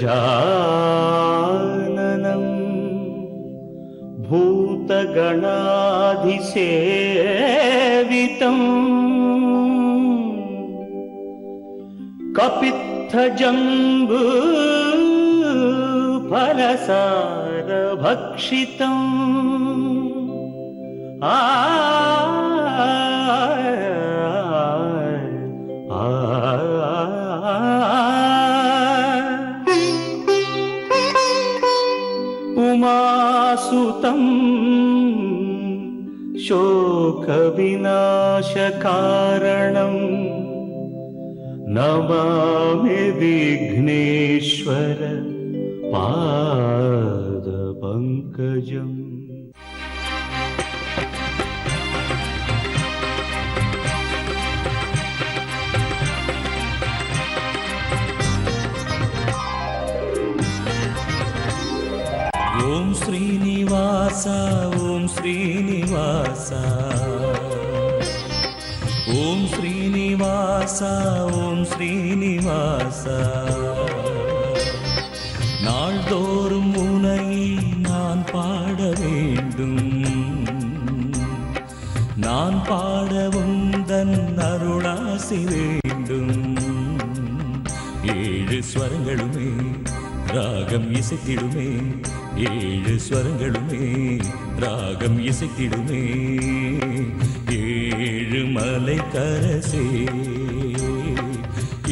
गजाननं भूतगणाधिसेवितं कपित्थजम्बू फलसारभक्षितम् उमासुतं शोकविनाशकारणं नमामि विघ्नेश्वर पादपङ्कजम्। ओम श्रीनिवास ओम श्रीनिवास ओम श्रीनिवास ओम श्रीनिवास நாள்தோறும் உன்னை நான் பாட வேண்டும் நான் பாடவும் தன் அருளாசி வேண்டும் ஏழு ஸ்வரங்களுமே ராகம் இசைத்திடுமே ஏழு ஸ்வரங்களுமே ராகம் இசைத்திடுமே ஏழு மலை கரசே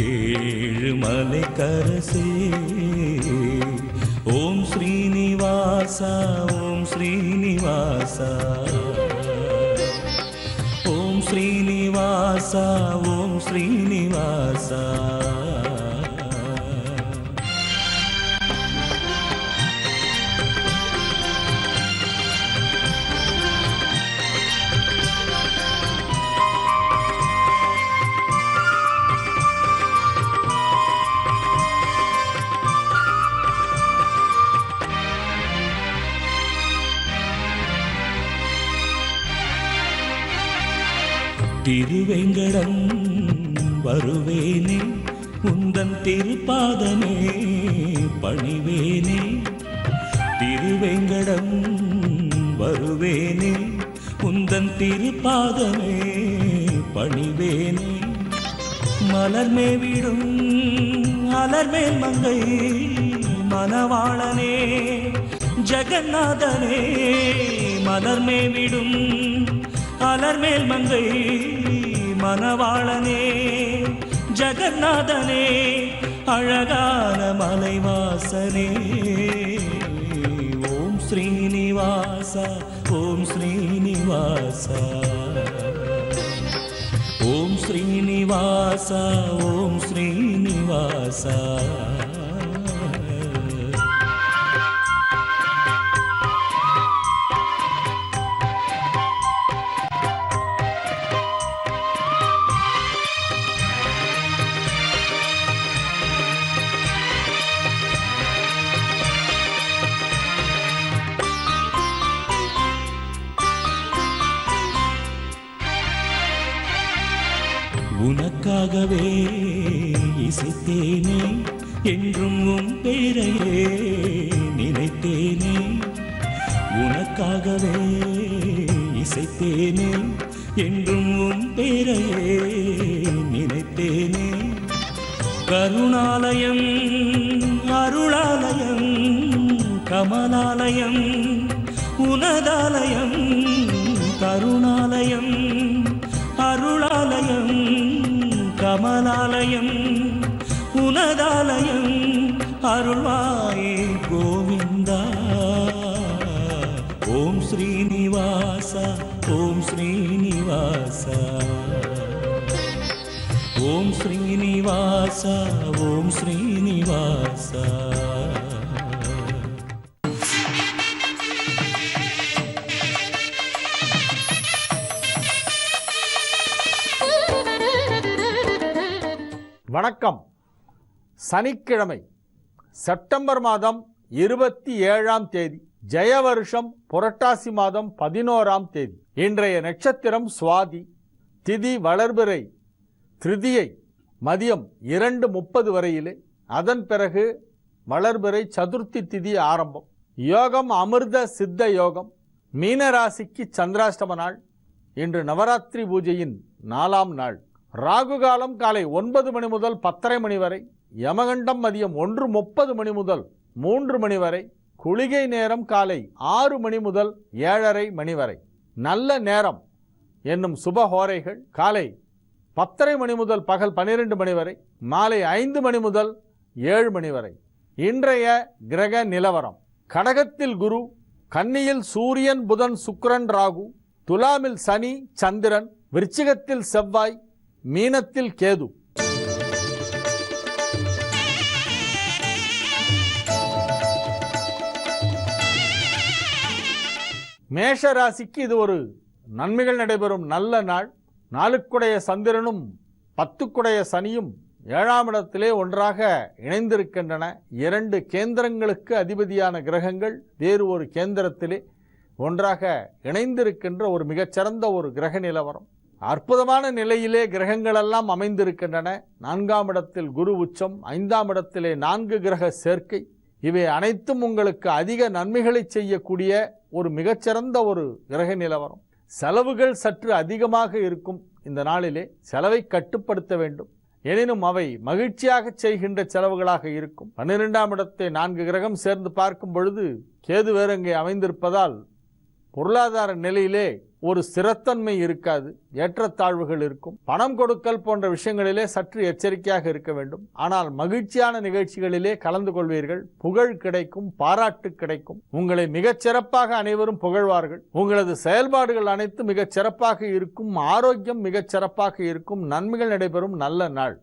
ஏழு மலை கரசே ஓம் ஸ்ரீனிவாசா ஓம் ஸ்ரீனிவாசா ஓம் ஸ்ரீனிவாசா ஓம் ஸ்ரீனிவாசா திருவேங்கடம் வருவேனே உந்தன் திருப்பாதமே பணிவேனே திருவேங்கடம் வருவேனே உந்தன் திருப்பாதமே பணிவேனே மலர்மேவிடும் அலர்மேல் மங்கை மணவாளனே ஜெகநாதனே மலர்மேவிடும் அலர்மேல் மங்கை மணவாளனே ஜெகநாதனே அழகான மலைவாசனே ஓம் ஸ்ரீனிவாசா ஓம் ஸ்ரீனிவாசா ஓம் ஸ்ரீனிவாசா ஓம் ஸ்ரீனிவாசா உனக்காகவே இசைத்தேனே என்றும் உன் பேரையே நினைத்தேனே உனக்காகவே இசைத்தேனே என்றும் உன் பேரையே நினைத்தேனே கருணாலயம் அருளாலயம் கமலாலயம் உனதாலயம் கருணாலயம் அருளாலயம் கமலாலயம் உனதாலயம் அருள்வாயே கோவிந்தா ஓம் ஸ்ரீனிவாசா ஓம் ஸ்ரீனிவாசா ஓம் ஸ்ரீனிவாசா ஓம் ஸ்ரீனிவாசா வணக்கம். சனிக்கிழமை செப்டம்பர் மாதம் 27ஆம் தேதி ஜெயவருஷம் புரட்டாசி மாதம் 11ஆம் தேதி. இன்றைய நட்சத்திரம் சுவாதி, திதி வளர்பிறை, திருதியை மதியம் 2:30 வரையிலே, அதன் பிறகு வளர்பிறை சதுர்த்தி திதி ஆரம்பம். யோகம் அமிர்த சித்த யோகம். மீனராசிக்கு சந்திராஷ்டம நாள். இன்று நவராத்திரி பூஜையின் 4ஆம் நாள். ராகு காலம் காலை 9 மணி முதல் 10:30 மணி வரை. யமகண்டம் மதியம் 1:30 மணி முதல் 3 மணி வரை. குளிகை நேரம் காலை 6 மணி முதல் 7:30 மணி வரை. நல்ல நேரம் என்னும் சுபஹோரைகள் காலை 10:30 மணி முதல் பகல் 12 மணி வரை. மாலை 5 மணி முதல் 7 மணி வரை. இன்றைய கிரக நிலவரம். கடகத்தில் குரு, கன்னியில் சூரியன் புதன் சுக்கிரன் ராகு, துலாமில் சனி சந்திரன், விருச்சிகத்தில் செவ்வாய், மீனத்தில் கேது. மேஷ ராசிக்கு இது ஒரு நன்மைகள் நடைபெறும் நல்ல நாள். 4க்குடைய சந்திரனும் 10க்குடைய சனியும் 7ஆம் இடத்திலே ஒன்றாக இணைந்திருக்கின்றன. 2 கேந்திரங்களுக்கு அதிபதியான கிரகங்கள் வேறு ஒரு கேந்திரத்திலே ஒன்றாக இணைந்திருக்கின்ற ஒரு மிகச்சிறந்த ஒரு கிரக நிலவரம். அற்புதமான நிலையிலே கிரகங்களெல்லாம் அமைந்திருக்கின்றன. 4ஆம் இடத்தில் குரு உச்சம், 5ஆம் இடத்திலே 4 கிரக சேர்க்கை. இவை அனைத்தும் உங்களுக்கு அதிக நன்மைகளை செய்யக்கூடிய ஒரு மிகச்சிறந்த ஒரு கிரக நிலவரம். செலவுகள் சற்று அதிகமாக இருக்கும். இந்த நாளிலே செலவை கட்டுப்படுத்த வேண்டும். எனினும் அவை மகிழ்ச்சியாக செய்கின்ற செலவுகளாக இருக்கும். 12ஆம் இடத்தை 4 கிரகம் சேர்ந்து பார்க்கும் பொழுது கேது வேறு அங்கே அமைந்திருப்பதால் பொருளாதார நிலையிலே ஒரு ஸ்திரத்தன்மை இருக்காது. ஏற்றத்தாழ்வுகள் இருக்கும். பணம் கொடுக்கல் போன்ற விஷயங்களிலே சற்று எச்சரிக்கையாக இருக்க வேண்டும். ஆனால் மகிழ்ச்சியான நிகழ்ச்சிகளிலே கலந்து கொள்வீர்கள். புகழ் கிடைக்கும், பாராட்டு கிடைக்கும். உங்களை மிகச் சிறப்பாக அனைவரும் புகழ்வார்கள். உங்களது செயல்பாடுகள் அனைத்தும் மிகச் சிறப்பாக இருக்கும். ஆரோக்கியம் மிகச் சிறப்பாக இருக்கும். நன்மைகள் நடைபெறும் நல்ல நாள்.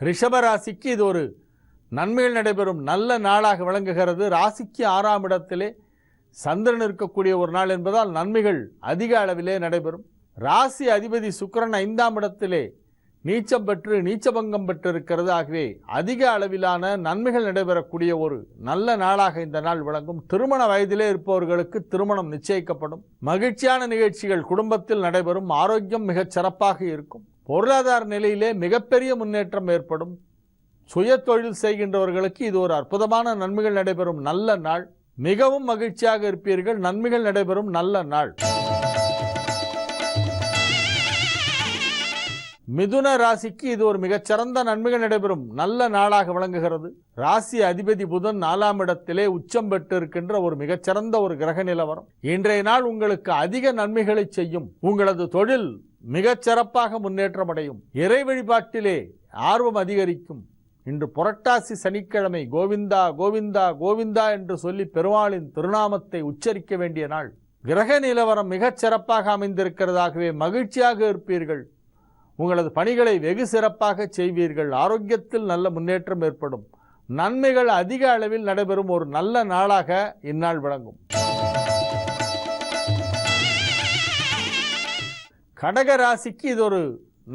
ரிஷபராசிக்கு இது ஒரு நன்மைகள் நடைபெறும் நல்ல நாளாக விளங்குகிறது. ராசிக்கு 6ஆம் இடத்திலே சந்திரன் இருக்கக்கூடிய ஒரு நாள் என்பதால் நன்மைகள் அதிக அளவிலே நடைபெறும். ராசி அதிபதி சுக்கிரன் 5ஆம் இடத்திலே நீச்சம் பெற்று நீச்சபங்கம் பெற்றிருக்கிறது. ஆகவே அதிக அளவிலான நன்மைகள் நடைபெறக்கூடிய ஒரு நல்ல நாளாக இந்த நாள் விளங்கும். திருமண வயதிலே இருப்பவர்களுக்கு திருமணம் நிச்சயிக்கப்படும். மகிழ்ச்சியான நிகழ்ச்சிகள் குடும்பத்தில் நடைபெறும். ஆரோக்கியம் மிகச் சிறப்பாக இருக்கும். பொருளாதார நிலையிலே மிகப்பெரிய முன்னேற்றம் ஏற்படும். சுய தொழில் செய்கின்றவர்களுக்கு இது ஒரு அற்புதமான நன்மைகள் நடைபெறும் நல்ல நாள். மிகவும் மகிழ்ச்சியாக இருப்பீர்கள். நன்மைகள் நடைபெறும் நல்ல நாள். மிதுன ராசிக்கு இது ஒரு மிகச்சிறந்த நன்மைகள் நடைபெறும் நல்ல நாளாக விளங்குகிறது. ராசி அதிபதி புதன் 4ஆம் இடத்திலே உச்சம் பெற்று இருக்கின்ற ஒரு மிகச்சிறந்த ஒரு கிரக நிலவரம். இன்றைய நாள் உங்களுக்கு அதிக நன்மைகளை செய்யும். உங்களது தொழில் மிகச் சிறப்பாக முன்னேற்றம் அடையும். இறை வழிபாட்டிலே ஆர்வம் அதிகரிக்கும். இன்று புரட்டாசி சனிக்கிழமை கோவிந்தா கோவிந்தா கோவிந்தா என்று சொல்லி பெருமாளின் திருநாமத்தை உச்சரிக்க வேண்டிய நாள். கிரக நிலவரம் மிகச் சிறப்பாக அமைந்திருக்கிறதாகவே மகிழ்ச்சியாக இருப்பீர்கள். உங்களது பணிகளை வெகு சிறப்பாக செய்வீர்கள். ஆரோக்கியத்தில் நல்ல முன்னேற்றம் ஏற்படும். நன்மைகள் அதிக அளவில் நடைபெறும் ஒரு நல்ல நாளாக இந்நாள் விளங்கும். கடக ராசிக்கு இது ஒரு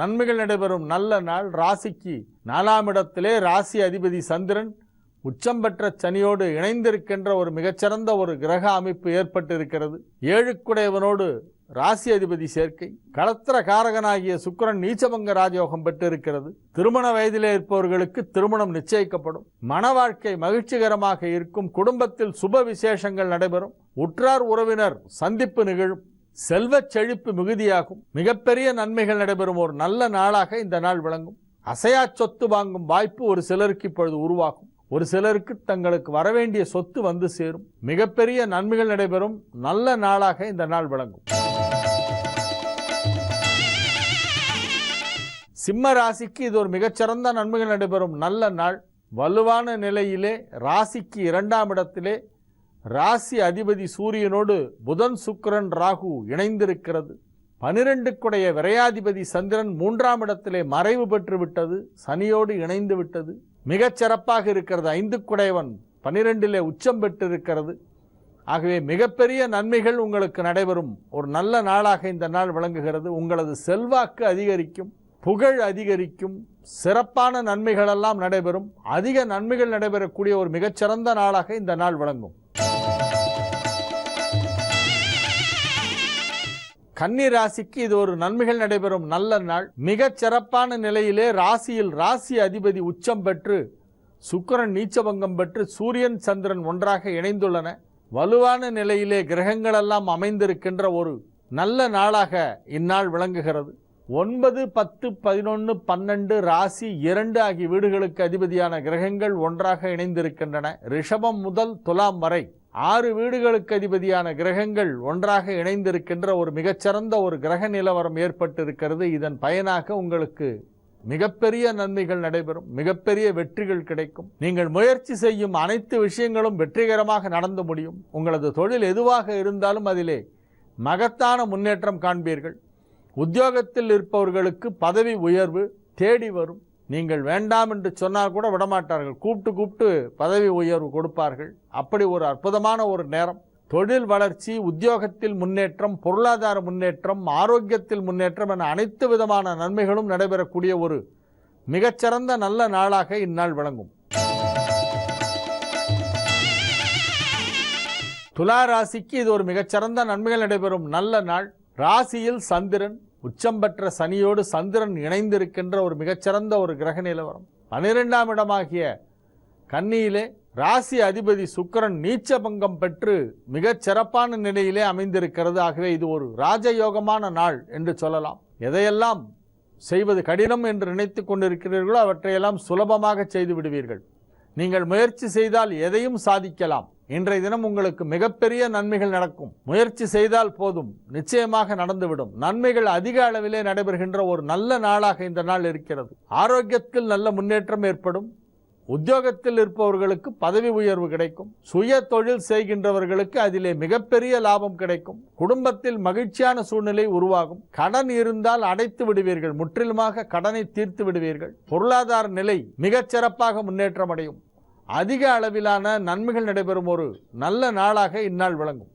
நன்மைகள் நடைபெறும் நல்ல நாள். ராசிக்கு 4ஆம் இடத்திலே ராசி அதிபதி சந்திரன் உச்சம் பெற்ற சனியோடு இணைந்திருக்கின்ற ஒரு மிகச்சிறந்த ஒரு கிரக அமைப்பு ஏற்பட்டிருக்கிறது. 7க்குடையவனோடு ராசி அதிபதி சேர்க்கை. களத்திர காரகனாகிய சுக்கிரன் நீச்சபங்க ராஜயோகம் பெற்றிருக்கிறது. திருமண வயதிலே இருப்பவர்களுக்கு திருமணம் நிச்சயிக்கப்படும். மன வாழ்க்கை மகிழ்ச்சிகரமாக இருக்கும். குடும்பத்தில் சுப விசேஷங்கள் நடைபெறும். உற்றார் உறவினர் சந்திப்பு நிகழும். செல்வச் செழிப்பு மிகுதியாகும். மிகப்பெரிய நன்மைகள் நடைபெறும் ஒரு நல்ல நாளாக இந்த நாள் விளங்கும். அசையா சொத்து வாங்கும் வாய்ப்பு ஒரு சிலருக்கு இப்பொழுது உருவாகும். ஒரு சிலருக்கு தங்களுக்கு வரவேண்டிய சொத்து வந்து சேரும். மிகப்பெரிய நன்மைகள் நடைபெறும் நல்ல நாளாக இந்த நாள் விளங்கும். சிம்ம ராசிக்கு இது ஒரு மிகச்சிறந்த நன்மைகள் நடைபெறும் நல்ல நாள். வலுவான நிலையிலே ராசிக்கு 2ஆம் இடத்திலே ராசி அதிபதி சூரியனோடு புதன் சுக்கிரன் ராகு இணைந்திருக்கிறது. 12க்குடைய விரையாதிபதி சந்திரன் 3ஆம் இடத்திலே மறைவு பெற்று விட்டது. சனியோடு இணைந்து விட்டது. மிகச் சிறப்பாக இருக்கிறது. 5க்குடையவன் 12லே உச்சம் பெற்றிருக்கிறது. ஆகவே மிகப்பெரிய நன்மைகள் உங்களுக்கு நடைபெறும் ஒரு நல்ல நாளாக இந்த நாள் விளங்குகிறது. உங்களது செல்வாக்கு அதிகரிக்கும். புகழ் அதிகரிக்கும். சிறப்பான நன்மைகளெல்லாம் நடைபெறும். அதிக நன்மைகள் நடைபெறக்கூடிய ஒரு மிகச்சிறந்த நாளாக இந்த நாள் விளங்கும். கன்னி ராசிக்கு இது ஒரு நன்மைகள் நடைபெறும் நல்ல நாள். மிகச் சிறப்பான நிலையிலே ராசியில் ராசி அதிபதி உச்சம் பெற்று சுக்கிரன் நீச்சபங்கம் பெற்று சூரியன் சந்திரன் ஒன்றாக இணைந்துள்ளன. வலுவான நிலையிலே கிரகங்களெல்லாம் அமைந்திருக்கின்ற ஒரு நல்ல நாளாக இந்நாள் விளங்குகிறது. 9, 10, 11, 12 ராசி 2 ஆகிய வீடுகளுக்கு அதிபதியான கிரகங்கள் ஒன்றாக இணைந்திருக்கின்றன. ரிஷபம் முதல் துலாம் வரை 6 வீடுகளுக்கு அதிபதியான கிரகங்கள் ஒன்றாக இணைந்திருக்கின்ற ஒரு மிகச்சிறந்த ஒரு கிரக நிலவரம் ஏற்பட்டிருக்கிறது. இதன் பயனாக உங்களுக்கு மிகப்பெரிய நன்மைகள் நடைபெறும், மிகப்பெரிய வெற்றிகள் கிடைக்கும். நீங்கள் முயற்சி செய்யும் அனைத்து விஷயங்களும் வெற்றிகரமாக நடந்து முடியும். உங்களது தொழில் எதுவாக இருந்தாலும் அதிலே மகத்தான முன்னேற்றம் காண்பீர்கள். உத்தியோகத்தில் இருப்பவர்களுக்கு பதவி உயர்வு தேடி வரும். நீங்கள் வேண்டாம் என்று சொன்னால் கூட விடமாட்டார்கள், கூப்பிட்டு பதவி உயர்வு கொடுப்பார்கள். அப்படி ஒரு அற்புதமான ஒரு நேரம். தொழில் வளர்ச்சி, உத்தியோகத்தில் முன்னேற்றம், பொருளாதார முன்னேற்றம், ஆரோக்கியத்தில் முன்னேற்றம் என அனைத்து விதமான நன்மைகளும் நடைபெறக்கூடிய ஒரு மிகச்சிறந்த நல்ல நாளாக இந்நாள் விளங்கும். துலா ராசிக்கு இது ஒரு மிகச்சிறந்த நன்மைகள் நடைபெறும் நல்ல நாள். ராசியில் சந்திரன் உச்சம் பெற்ற சனியோடு சந்திரன் இணைந்திருக்கின்ற ஒரு மிகச்சிறந்த ஒரு கிரக நிலவரம். 12ஆம் இடமாகிய கன்னியிலே ராசி அதிபதி சுக்கிரன் நீச்சபங்கம் பெற்று மிகச் சிறப்பான நிலையிலே அமைந்திருக்கிறது. ஆகவே இது ஒரு ராஜயோகமான நாள் என்று சொல்லலாம். எதையெல்லாம் செய்வது கடினம் என்று நினைத்து கொண்டிருக்கிறீர்களோ அவற்றையெல்லாம் சுலபமாக செய்து விடுவீர்கள். நீங்கள் முயற்சி செய்தால் எதையும் சாதிக்கலாம். இன்றைய தினம் உங்களுக்கு மிகப்பெரிய நன்மைகள் நடக்கும். முயற்சி செய்தால் போதும், நிச்சயமாக நடந்துவிடும். நன்மைகள் அதிக அளவிலே நடைபெறுகின்ற ஒரு நல்ல நாளாக இந்த நாள் இருக்கிறது. ஆரோக்கியத்தில் நல்ல முன்னேற்றம் ஏற்படும். உத்தியோகத்தில் இருப்பவர்களுக்கு பதவி உயர்வு கிடைக்கும். சுய தொழில் செய்கின்றவர்களுக்கு அதிலே மிகப்பெரிய லாபம் கிடைக்கும். குடும்பத்தில் மகிழ்ச்சியான சூழ்நிலை உருவாகும். கடன் இருந்தால் அடைத்து விடுவீர்கள், முற்றிலுமாக கடனை தீர்த்து விடுவீர்கள். பொருளாதார நிலை மிகச் சிறப்பாக முன்னேற்றம் அடையும். அதிக அளவிலான நன்மைகள் நடைபெறும் ஒரு நல்ல நாளாக இந்நாள் விளங்கும்.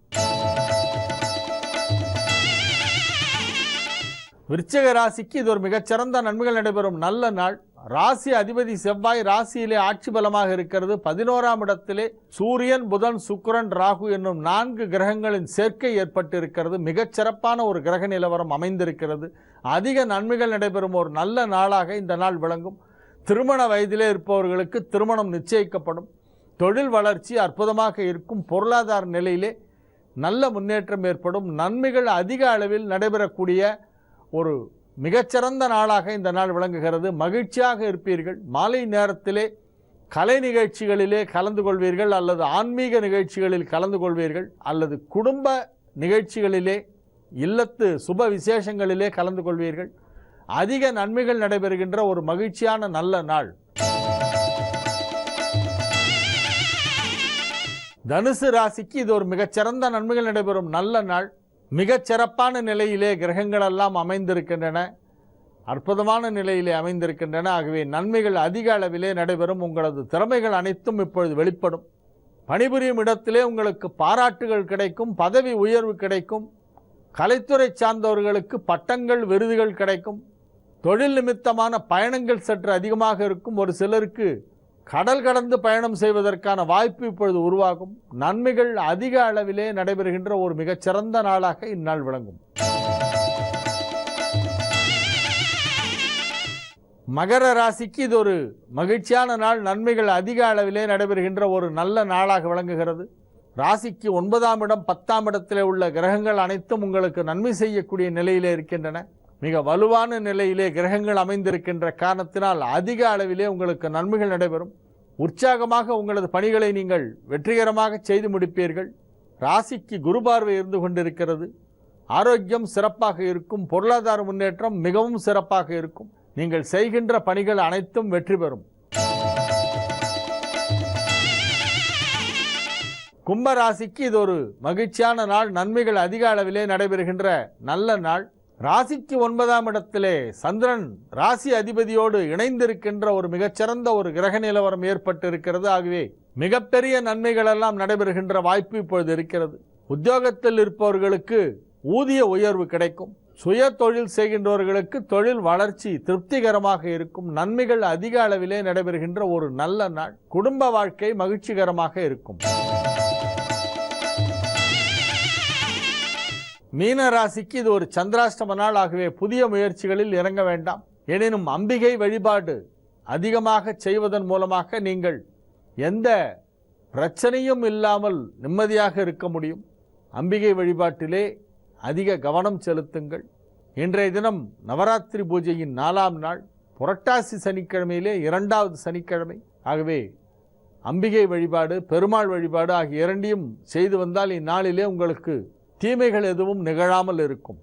விருச்சிக ராசிக்கு இது ஒரு மிகச்சிறந்த நன்மைகள் நடைபெறும் நல்ல நாள். ராசி அதிபதி செவ்வாய் ராசியிலே ஆட்சி பலமாக இருக்கிறது. 11ஆம் இடத்திலே சூரியன், புதன், சுக்கிரன், ராகு என்னும் 4 கிரகங்களின் சேர்க்கை ஏற்பட்டிருக்கிறது. மிகச் சிறப்பான ஒரு கிரக நிலவரம் அமைந்திருக்கிறது. அதிக நன்மைகள் நடைபெறும் ஒரு நல்ல நாளாக இந்த நாள் விளங்கும். திருமண வயதிலே இருப்பவர்களுக்கு திருமணம் நிச்சயிக்கப்படும். தொழில் வளர்ச்சி அற்புதமாக இருக்கும். பொருளாதார நிலையிலே நல்ல முன்னேற்றம் ஏற்படும். நன்மைகள் அதிக அளவில் நடைபெறக்கூடிய ஒரு மிகச்சிறந்த நாளாக இந்த நாள் விளங்குகிறது. மகிழ்ச்சியாக இருப்பீர்கள். மாலை நேரத்திலே கலை நிகழ்ச்சிகளிலே கலந்து கொள்வீர்கள், அல்லது ஆன்மீக நிகழ்ச்சிகளில் கலந்து கொள்வீர்கள், அல்லது குடும்ப நிகழ்ச்சிகளிலே, இல்லத்து சுப விசேஷங்களிலே கலந்து கொள்வீர்கள். அதிக நன்மைகள் நடைபெறுகின்ற ஒரு மகிழ்ச்சியான நல்ல நாள். தனுசு ராசிக்கு இது ஒரு மிகச்சிறந்த நன்மைகள் நடைபெறும் நல்ல நாள். மிகச் சிறப்பான நிலையிலே கிரகங்கள் எல்லாம் அமைந்திருக்கின்றன. அற்புதமான நிலையிலே அமைந்திருக்கின்றன. ஆகவே நன்மைகள் அதிக அளவிலே நடைபெறும். உங்களது திறமைகள் அனைத்தும் இப்பொழுது வெளிப்படும். பணிபுரியும் இடத்திலே உங்களுக்கு பாராட்டுகள் கிடைக்கும், பதவி உயர்வு கிடைக்கும். கலைத்துறை சார்ந்தவர்களுக்கு பட்டங்கள், விருதுகள் கிடைக்கும். தொழில் நிமித்தமான பயணங்கள் சற்று அதிகமாக இருக்கும். ஒரு சிலருக்கு கடல் கடந்து பயணம் செய்வதற்கான வாய்ப்பு இப்பொழுது உருவாகும். நன்மைகள் அதிக அளவிலே நடைபெறுகின்ற ஒரு மிகச்சிறந்த நாளாக இந்நாள் விளங்கும். மகர ராசிக்கு இது ஒரு மகிழ்ச்சியான நாள். நன்மைகள் அதிக அளவிலே நடைபெறுகின்ற ஒரு நல்ல நாளாக விளங்குகிறது. ராசிக்கு 9ஆம் இடம், 10ஆம் இடத்திலே உள்ள கிரகங்கள் அனைத்தும் உங்களுக்கு நன்மை செய்யக்கூடிய நிலையிலே இருக்கின்றன. மிக வலுவான நிலையிலே கிரகங்கள் அமைந்திருக்கின்ற காரணத்தினால் அதிக அளவிலே உங்களுக்கு நன்மைகள் நடைபெறும். உற்சாகமாக உங்களது பணிகளை நீங்கள் வெற்றிகரமாக செய்து முடிப்பீர்கள். ராசிக்கு குரு பார்வை இருந்து கொண்டிருக்கிறது. ஆரோக்கியம் சிறப்பாக இருக்கும். பொருளாதார முன்னேற்றம் மிகவும் சிறப்பாக இருக்கும். நீங்கள் செய்கின்ற பணிகள் அனைத்தும் வெற்றி பெறும். கும்பராசிக்கு இது ஒரு மகிழ்ச்சியான நாள். நன்மைகள் அதிக அளவிலே நடைபெறுகின்ற நல்ல நாள். ராசிக்கு 9ஆம் இடத்திலே சந்திரன் ராசி அதிபதியோடு இணைந்திருக்கின்ற ஒரு மிகச்சிறந்த ஒரு கிரக நிலவரம் ஏற்பட்டிருக்கிறது. ஆகவே மிகப்பெரிய நன்மைகள் எல்லாம் நடைபெறுகின்ற வாய்ப்பு இப்பொழுது இருக்கிறது. உத்தியோகத்தில் இருப்பவர்களுக்கு ஊதிய உயர்வு கிடைக்கும். சுய தொழில் செய்கின்றவர்களுக்கு தொழில் வளர்ச்சி திருப்திகரமாக இருக்கும். நன்மைகள் அதிக அளவிலே நடைபெறுகின்ற ஒரு நல்ல நாள். குடும்ப வாழ்க்கை மகிழ்ச்சிகரமாக இருக்கும். மீன ராசிக்கு இது ஒரு சந்திராஷ்டம நாள். ஆகவே புதிய முயற்சிகளில் இறங்க வேண்டாம். எனினும் அம்பிகை வழிபாடு அதிகமாக செய்வதன் மூலமாக நீங்கள் எந்த பிரச்சனையும் இல்லாமல் நிம்மதியாக இருக்க முடியும். அம்பிகை வழிபாட்டிலே அதிக கவனம் செலுத்துங்கள். இன்றைய தினம் நவராத்திரி பூஜையின் 4ஆம் நாள், புரட்டாசி சனிக்கிழமையிலே 2வது சனிக்கிழமை. ஆகவே அம்பிகை வழிபாடு, பெருமாள் வழிபாடு ஆகிய இரண்டையும் செய்து வந்தால் இந்நாளிலே உங்களுக்கு தீமைகள் எதுவும் நிகழாமல் இருக்கும்.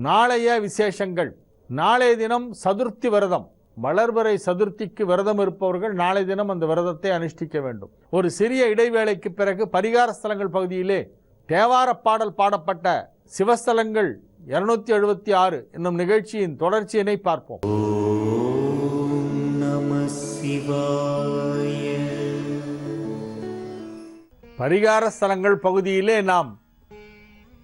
நாளைய விசேஷங்கள். நாளைய தினம் சதுர்த்தி விரதம். வளர்பிறை சதுர்த்திக்கு விரதம் இருப்பவர்கள் நாளை தினம் அந்த விரதத்தை அனுஷ்டிக்க வேண்டும். ஒரு சிறிய இடைவேளைக்கு பிறகு பரிகார ஸ்தலங்கள் பகுதியிலே தேவார பாடல் பாடப்பட்ட சிவஸ்தலங்கள் 276 என்னும் நிகழ்ச்சியின் தொடர்ச்சியினை பார்ப்போம். பரிகார ஸ்தலங்கள் பகுதியிலே நாம்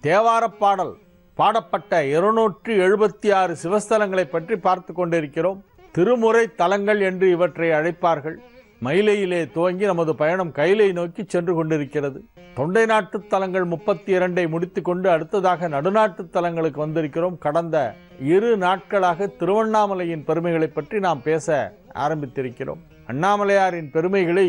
தேவார பாடல் பாடப்பட்ட 276 சிவஸ்தலங்களை பற்றி பார்த்து கொண்டிருக்கிறோம். திருமுறை தலங்கள் என்று இவற்றை அழைப்பார்கள். மயிலையிலே துவங்கி நமது பயணம் கைலை நோக்கி சென்று கொண்டிருக்கிறது. தொண்டை நாட்டு தலங்கள் 32ஐ முடித்துக்கொண்டு அடுத்ததாக நடுநாட்டு தலங்களுக்கு வந்திருக்கிறோம். கடந்த 2 நாட்களாக திருவண்ணாமலையின் பெருமைகளை பற்றி நாம் பேச ஆரம்பித்திருக்கிறோம். அண்ணாமலையாரின் பெருமைகளை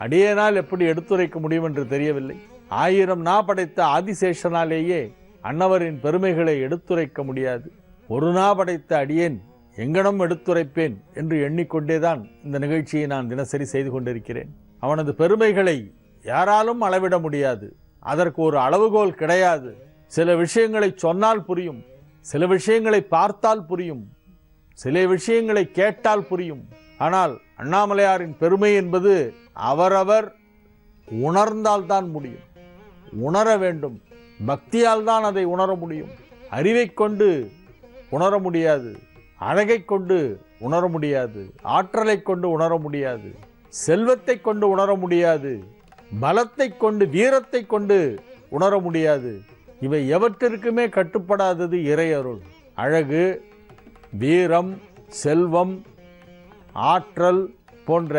அடியேனால் எப்படி எடுத்துரைக்க முடியும் என்று தெரியவில்லை. 1000 நா படைத்த ஆதிசேஷனாலேயே அன்னவரின் பெருமைகளை எடுத்துரைக்க முடியாது. ஒரு நா படைத்த அடியேன் எங்கனம் எடுத்துரைப்பேன் என்று எண்ணிக்கொண்டேதான் இந்த நிகழ்ச்சியை நான் தினசரி செய்து கொண்டிருக்கிறேன். அவனது பெருமைகளை யாராலும் அளவிட முடியாது. அதற்கு ஒரு அளவுகோல் கிடையாது. சில விஷயங்களை சொன்னால் புரியும், சில விஷயங்களை பார்த்தால் புரியும், சில விஷயங்களை கேட்டால் புரியும். ஆனால் அண்ணாமலையாரின் பெருமை என்பது அவரவர் உணர்ந்தால்தான் முடியும். உணர வேண்டும். பக்தியால் தான் அதை உணர முடியும். அறிவை கொண்டு உணர முடியாது, அழகை கொண்டு உணர முடியாது, ஆற்றலை கொண்டு உணர முடியாது, செல்வத்தை கொண்டு உணர முடியாது, பலத்தை கொண்டு வீரத்தை கொண்டு உணர முடியாது. இவை எவற்றிற்குமே கட்டுப்படாதது இறையருள். அழகு, வீரம், செல்வம், ஆற்றல் போன்ற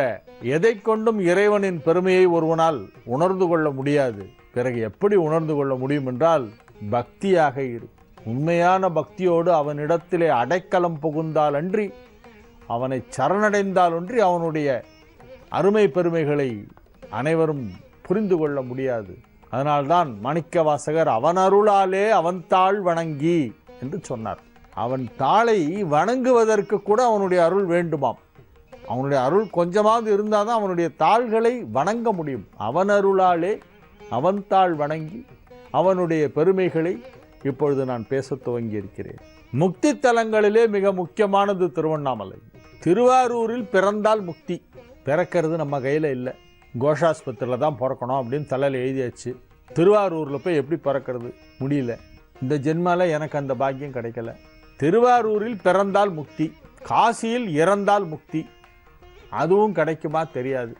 எதை கொண்டும் இறைவனின் பெருமையை ஒருவனால் உணர்ந்து கொள்ள முடியாது. பிறகு எப்படி உணர்ந்து கொள்ள முடியும் என்றால் பக்தியாக இரு. உண்மையான பக்தியோடு அவனிடத்திலே அடைக்கலம் புகுந்தால் அன்றி, அவனை சரணடைந்தால் ஒன்றி அவனுடைய அருமை பெருமைகளை அனைவரும் புரிந்து கொள்ள முடியாது. அதனால்தான் மாணிக்க வாசகர் அவன் அருளாலே அவன் தாள் வணங்கி என்று சொன்னார். அவன் தாளை வணங்குவதற்கு கூட அவனுடைய அருள் வேண்டுமாம். அவனுடைய அருள் கொஞ்சமாவது இருந்தால் தான் அவனுடைய தாள்களை வணங்க முடியும். அவன் அருளாலே அவன் தாள் வணங்கி அவனுடைய பெருமைகளை இப்பொழுது நான் பேச துவங்கி இருக்கிறேன். முக்தி தலங்களிலே மிக முக்கியமானது திருவண்ணாமலை. திருவாரூரில் பிறந்தால் முக்தி. பிறக்கிறது நம்ம கையில் இல்லை. கோஷாஸ்பத்திரியில் தான் பிறக்கணும் அப்படின்னு தலையில் எழுதியாச்சு. திருவாரூரில் போய் எப்படி பிறக்கிறது? முடியல. இந்த ஜென்மால எனக்கு அந்த பாக்கியம் கிடைக்கல. திருவாரூரில் பிறந்தால் முக்தி, காசியில் இறந்தால் முக்தி. அதுவும் கிடைக்குமா தெரியாது.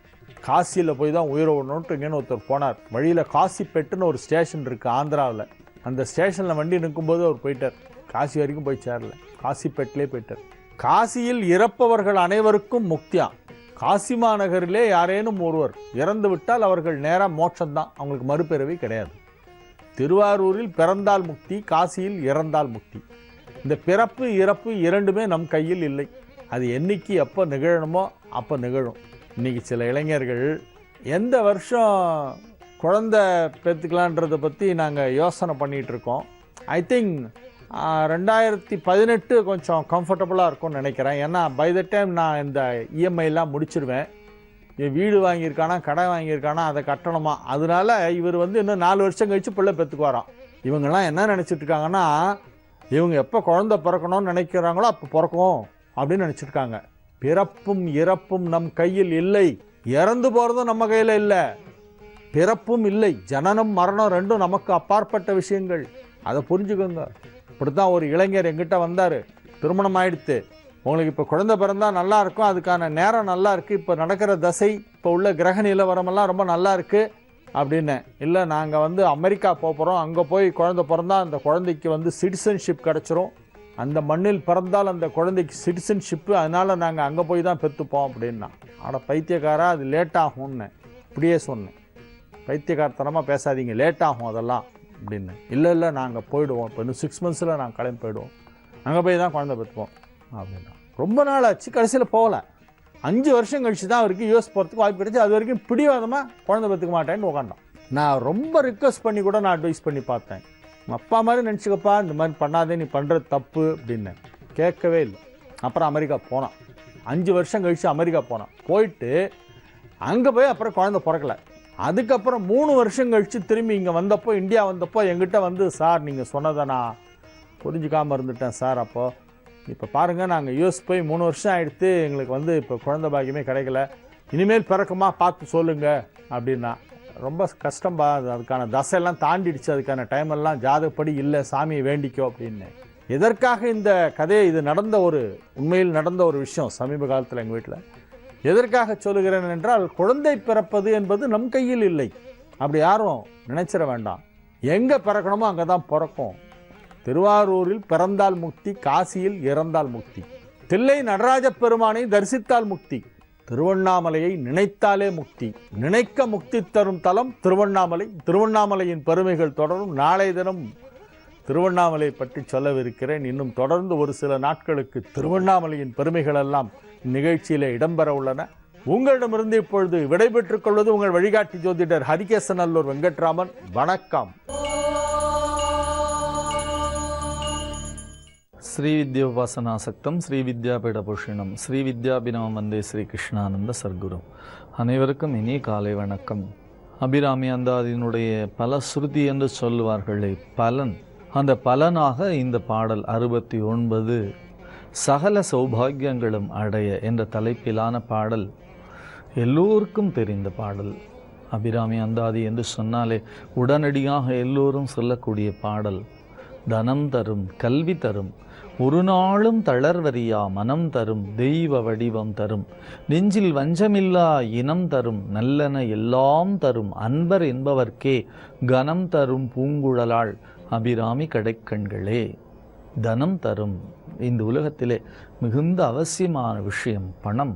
காசியில் போய் தான் உயிரை விடணுன்ட்டு இங்கேன்னு ஒருத்தர் போனார். வழியில் காசிப்பேட்டுன்னு ஒரு ஸ்டேஷன் இருக்குது ஆந்திராவில். அந்த ஸ்டேஷனில் வண்டி நிற்கும்போது அவர் போயிட்டார். காசி வரைக்கும் போய் சேரல, காசிப்பேட்டிலே போயிட்டார். காசியில் இறப்பவர்கள் அனைவருக்கும் முக்தியா. காசி மாநகரிலே யாரேனும் ஒருவர் இறந்து விட்டால் அவர்கள் நேராக மோட்சம்தான், அவங்களுக்கு மறுபிறவி கிடையாது. திருவாரூரில் பிறந்தால் முக்தி, காசியில் இறந்தால் முக்தி. இந்த பிறப்பு இறப்பு இரண்டுமே நம் கையில் இல்லை. அது என்னைக்கு எப்போ நிகழணுமோ அப்போ நிகழும். இன்றைக்கி சில இளைஞர்கள் எந்த வருஷம் குழந்தை பெற்றுக்கலான்றதை பற்றி நாங்கள் யோசனை பண்ணிகிட்ருக்கோம். ஐ திங்க் 2018 கொஞ்சம் கம்ஃபர்டபுளாக இருக்கும்னு நினைக்கிறேன். ஏன்னா பை த டைம் நான் இந்த இஎம்ஐலாம் முடிச்சிருவேன். என் வீடு வாங்கியிருக்கானா, கடை வாங்கியிருக்கானா, அதை கட்டணுமா. அதனால இவர் இன்னும் 4 வருஷம் கழித்து பிள்ளை பெற்றுக்குவாராம். இவங்கெல்லாம் என்ன நினச்சிட்ருக்காங்கன்னா, இவங்க எப்போ குழந்தை பிறக்கணும்னு நினைக்கிறாங்களோ அப்போ பிறக்கும் அப்படின்னு நினச்சிருக்காங்க. பிறப்பும் இறப்பும் நம் கையில் இல்லை. இறந்து போகிறதும் நம்ம கையில் இல்லை, பிறப்பும் இல்லை. ஜனனம் மரணம் ரெண்டும் நமக்கு அப்பாற்பட்ட விஷயங்கள். அதை புரிஞ்சுக்கோங்க. இப்படித்தான் ஒரு இளைஞர் எங்கிட்ட வந்தார். திருமணம் ஆயிடுத்து, உங்களுக்கு இப்போ குழந்தை பிறந்தால் நல்லா இருக்கும், அதுக்கான நேரம் நல்லா இருக்குது, இப்போ நடக்கிற தசை, இப்போ உள்ள கிரக நிலவரமெல்லாம் ரொம்ப நல்லா இருக்குது அப்படின்னு. இல்லை, நாங்கள் அமெரிக்கா போகிறோம், அங்கே போய் குழந்தை பிறந்தா அந்த குழந்தைக்கு சிட்டிசன்ஷிப் கிடச்சிரும், அந்த மண்ணில் பிறந்தால் அந்த குழந்தைக்கு சிட்டிசன்ஷிப்பு, அதனால் நாங்கள் அங்கே போய் தான் பெற்றுப்போம் அப்படின்னா. ஆட பைத்தியக்காரா, அது லேட் ஆகும்னு இப்படியே சொன்னேன். பைத்தியகாரத்தனமாக பேசாதீங்க, லேட் ஆகும் அதெல்லாம் அப்படின்னு. இல்லை நாங்கள் போயிடுவோம், இப்போ இன்னும் 6 monthsல நாங்கள் கிளம்பி போயிடுவோம், அங்கே போய் தான் குழந்தை பெற்றுப்போம் அப்படின்னா. ரொம்ப நாள் ஆச்சு, கடைசியில் போகலை. 5 வருஷம் கழிச்சு தான் அவருக்கு யூஎஸ் போகிறதுக்கு வாய்ப்பு கிடைச்சி. அது வரைக்கும் பிடிவாதமாக குழந்தை பெற்றுக்க மாட்டேன்னு உட்காண்டான். நான் ரொம்ப ரிக்வஸ்ட் பண்ணி கூட நான் அட்வைஸ் பண்ணி பார்த்தேன், அப்பா மாதிரி நினச்சிக்கப்பா, இந்த மாதிரி பண்ணாதே, நீ பண்ணுறது தப்பு அப்படின்னு. கேட்கவே இல்லை. அப்புறம் அமெரிக்கா போனான். 5 வருஷம் கழித்து அமெரிக்கா போனான். போயிட்டு அங்கே போய் அப்புறம் குழந்தை பிறக்கலை. அதுக்கப்புறம் 3 வருஷம் கழித்து திரும்பி இங்கே வந்தப்போ, இந்தியா வந்தப்போ எங்கிட்ட வந்து, சார் நீங்கள் சொன்னதை நான் புரிஞ்சுக்காமல் இருந்துட்டேன் சார். அப்போது இப்போ பாருங்கள், நாங்கள் யூஎஸ் போய் 3 வருஷம் ஆகிடுத்து, எங்களுக்கு வந்து இப்போ குழந்தை பாக்கியமே கிடைக்கல, இனிமேல் பிறக்குமா பார்த்து சொல்லுங்கள் அப்படின்னா. ரொம்ப கஷ்டம்பா, அதுக்கான தசையெல்லாம் தாண்டிடுச்சு, அதுக்கான டைமெல்லாம் ஜாதகப்படி இல்லை, சாமியை வேண்டிக்கோ அப்படின்னு. எதற்காக இந்த கதையை, இது நடந்த ஒரு உண்மையில் நடந்த ஒரு விஷயம் சமீப காலத்தில் எங்கள் வீட்டில். எதற்காக சொல்லுகிறேன் என்றால், குழந்தை பிறப்பது என்பது நம் கையில் இல்லை. அப்படி யாரும் நினைச்சிட வேண்டாம். எங்கே பிறக்கணுமோ அங்கே தான் பிறக்கும். திருவாரூரில் பிறந்தால் முக்தி, காசியில் இறந்தால் முக்தி, தில்லை நடராஜ பெருமானை தரிசித்தால் முக்தி, திருவண்ணாமலையை நினைத்தாலே முக்தி. நினைக்க முக்தி தரும் தலம் திருவண்ணாமலை. திருவண்ணாமலையின் பெருமைகள் தொடரும். நாளை தினம் திருவண்ணாமலை பற்றி சொல்லவிருக்கிறேன். இன்னும் தொடர்ந்து ஒரு சில நாட்களுக்கு திருவண்ணாமலையின் பெருமைகள் எல்லாம் நிகழ்ச்சியிலே இடம்பெற உள்ளன. உங்களிடமிருந்து இப்பொழுது விடைபெற்றுக் கொள்வது உங்கள் வழிகாட்டி ஜோதிடர் ஹரிகேசநல்லூர் வெங்கட்ராமன். வணக்கம். ஸ்ரீ வித்யோபாசனாசக்தம் ஸ்ரீ வித்யாபீடபூஷணம் ஸ்ரீ வித்யாபினவம் வந்தே ஸ்ரீ கிருஷ்ணானந்த சர்க்குரு. அனைவருக்கும் இனி காலை வணக்கம். அபிராமி அந்தாதியினுடைய பல ஸ்ருதி என்று சொல்லுவார்களே பலன், அந்த பலனாக இந்த பாடல் 69 சகல சௌபாகியங்களும் அடைய என்ற தலைப்பிலான பாடல் எல்லோருக்கும் தெரிந்த பாடல். அபிராமி அந்தாதி என்று சொன்னாலே உடனடியாக எல்லோரும் சொல்லக்கூடிய பாடல். தனம் தரும், கல்வி தரும், ஒரு நாளும் தளர்வறியா மனம் தரும், தெய்வ வடிவம் தரும், நெஞ்சில் வஞ்சமில்லா இனம் தரும், நல்லன எல்லாம் தரும், அன்பர் என்பவர்க்கே கனம் தரும் பூங்குழலாள் அபிராமி கடைக்கண்களே. தனம் தரும். இந்த உலகத்திலே மிகுந்த அவசியமான விஷயம் பணம்.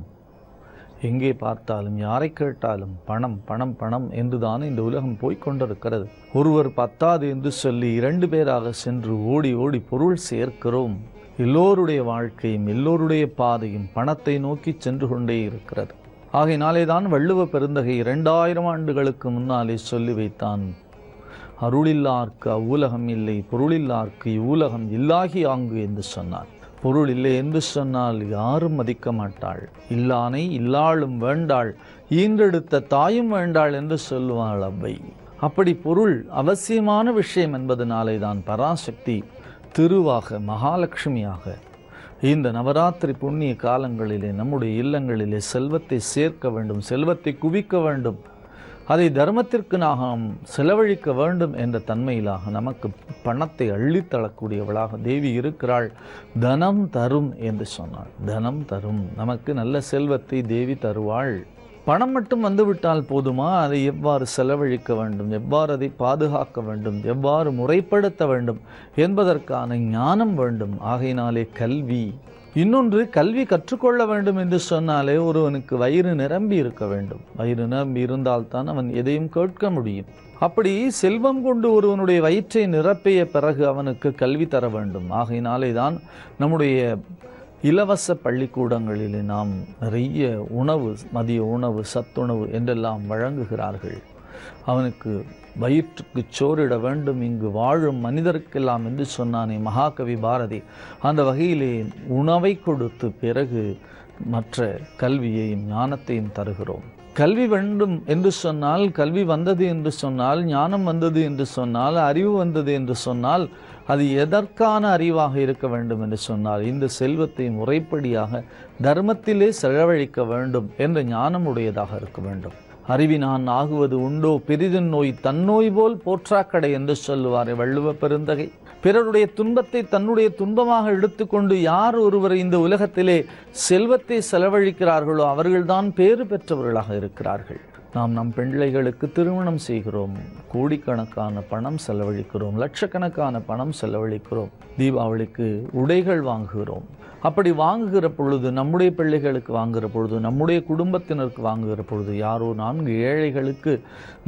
எங்கே பார்த்தாலும் யாரை கேட்டாலும் பணம் பணம் பணம் என்றுதான் இந்த உலகம் போய்கொண்டிருக்கிறது. ஒருவர் பத்தாது என்று சொல்லி 2 பேராக சென்று ஓடி ஓடி பொருள் சேர்க்கிறோம். எல்லோருடைய வாழ்க்கையும் எல்லோருடைய பாதையும் பணத்தை நோக்கி சென்று கொண்டே இருக்கிறது. ஆகையினாலே தான் வள்ளுவ பெருந்தகை 2000 ஆண்டுகளுக்கு முன்னாலே சொல்லி வைத்தான், அருளில்லார்க்கு அவ்வுலகம் இல்லை, பொருளில்லார்க்கு இவ்வுலகம் இல்லாகி ஆங்கு என்று சொன்னார். பொருள் இல்லை என்று சொன்னால் யாரும் மதிக்க மாட்டாள். இல்லானை இல்லாளும் வேண்டாள், ஈன்றெடுத்த தாயும் வேண்டாள் என்று சொல்லுவாள் அவ்வை. அப்படி பொருள் அவசியமான விஷயம் என்பதனாலே தான் பராசக்தி திருவாக மகாலட்சுமியாக இந்த நவராத்திரி புண்ணிய காலங்களிலே நம்முடைய இல்லங்களிலே செல்வத்தை சேர்க்க வேண்டும், செல்வத்தை குவிக்க வேண்டும், அதை தர்மத்திற்கு நாம் செலவழிக்க வேண்டும் என்ற தன்மையிலாக நமக்கு பணத்தை அள்ளித்தளக்கூடியவளாக தேவி இருக்கிறாள். தனம் தரும் என்று சொன்னாள். தனம் தரும், நமக்கு நல்ல செல்வத்தை தேவி தருவாள். பணம் மட்டும் வந்துவிட்டால் போதுமா? அதை எவ்வாறு செலவழிக்க வேண்டும், எவ்வாறு அதை பாதுகாக்க வேண்டும், எவ்வாறு முறைப்படுத்த வேண்டும் என்பதற்கான ஞானம் வேண்டும். ஆகையினாலே கல்வி. இன்னொன்று, கல்வி கற்றுக்கொள்ள வேண்டும் என்று சொன்னாலே ஒருவனுக்கு வயிறு நிரம்பி இருக்க வேண்டும். வயிறு நிரம்பி இருந்தால்தான் அவன் எதையும் கேட்க முடியும். அப்படி செல்வம் கொண்டு ஒருவனுடைய வயிற்றை நிரப்பிய பிறகு அவனுக்கு கல்வி தர வேண்டும். ஆகையினாலே தான் நம்முடைய இலவச பள்ளிக்கூடங்களிலே நாம் நிறைய உணவு, மதிய உணவு, சத்துணவு என்றெல்லாம் வழங்குகிறார்கள். அவனுக்கு வயிற்றுக்கு சோறிட வேண்டும் இங்கு வாழும் மனிதருக்கெல்லாம் என்று சொன்னானே மகாகவி பாரதி. அந்த வகையிலே உணவை கொடுத்து பிறகு மற்ற கல்வியையும் ஞானத்தையும் தருகிறோம். கல்வி வேண்டும் என்று சொன்னால், கல்வி வந்தது என்று சொன்னால், ஞானம் வந்தது என்று சொன்னால், அறிவு வந்தது என்று சொன்னால், அது எதற்கான அறிவாக இருக்க வேண்டும் என்று சொன்னால், இந்த செல்வத்தை முறைப்படியாக தர்மத்திலே செலவழிக்க வேண்டும் என்ற ஞானம் உடையதாக இருக்க வேண்டும். அறிவினான் ஆகுவது உண்டோ பெரிதின் நோய் தன்னோய் போல் போற்றாக்கடை என்று சொல்லுவார் வள்ளுவ பெருந்தகை. பிறருடைய துன்பத்தை தன்னுடைய துன்பமாக எடுத்துக்கொண்டு யார் ஒருவர் இந்த உலகத்திலே செல்வத்தை செலவழிக்கிறார்களோ அவர்கள்தான் பேறு பெற்றவர்களாக இருக்கிறார்கள். நாம் நம் பிள்ளைகளுக்கு திருமணம் செய்கிறோம், கோடிக்கணக்கான பணம் செலவழிக்கிறோம், லட்சக்கணக்கான பணம் செலவழிக்கிறோம். தீபாவளிக்கு உடைகள் வாங்குகிறோம். அப்படி வாங்குகிற பொழுது, நம்முடைய பிள்ளைகளுக்கு வாங்குகிற பொழுது, நம்முடைய குடும்பத்தினருக்கு வாங்குகிற பொழுது, யாரோ 4 ஏழைகளுக்கு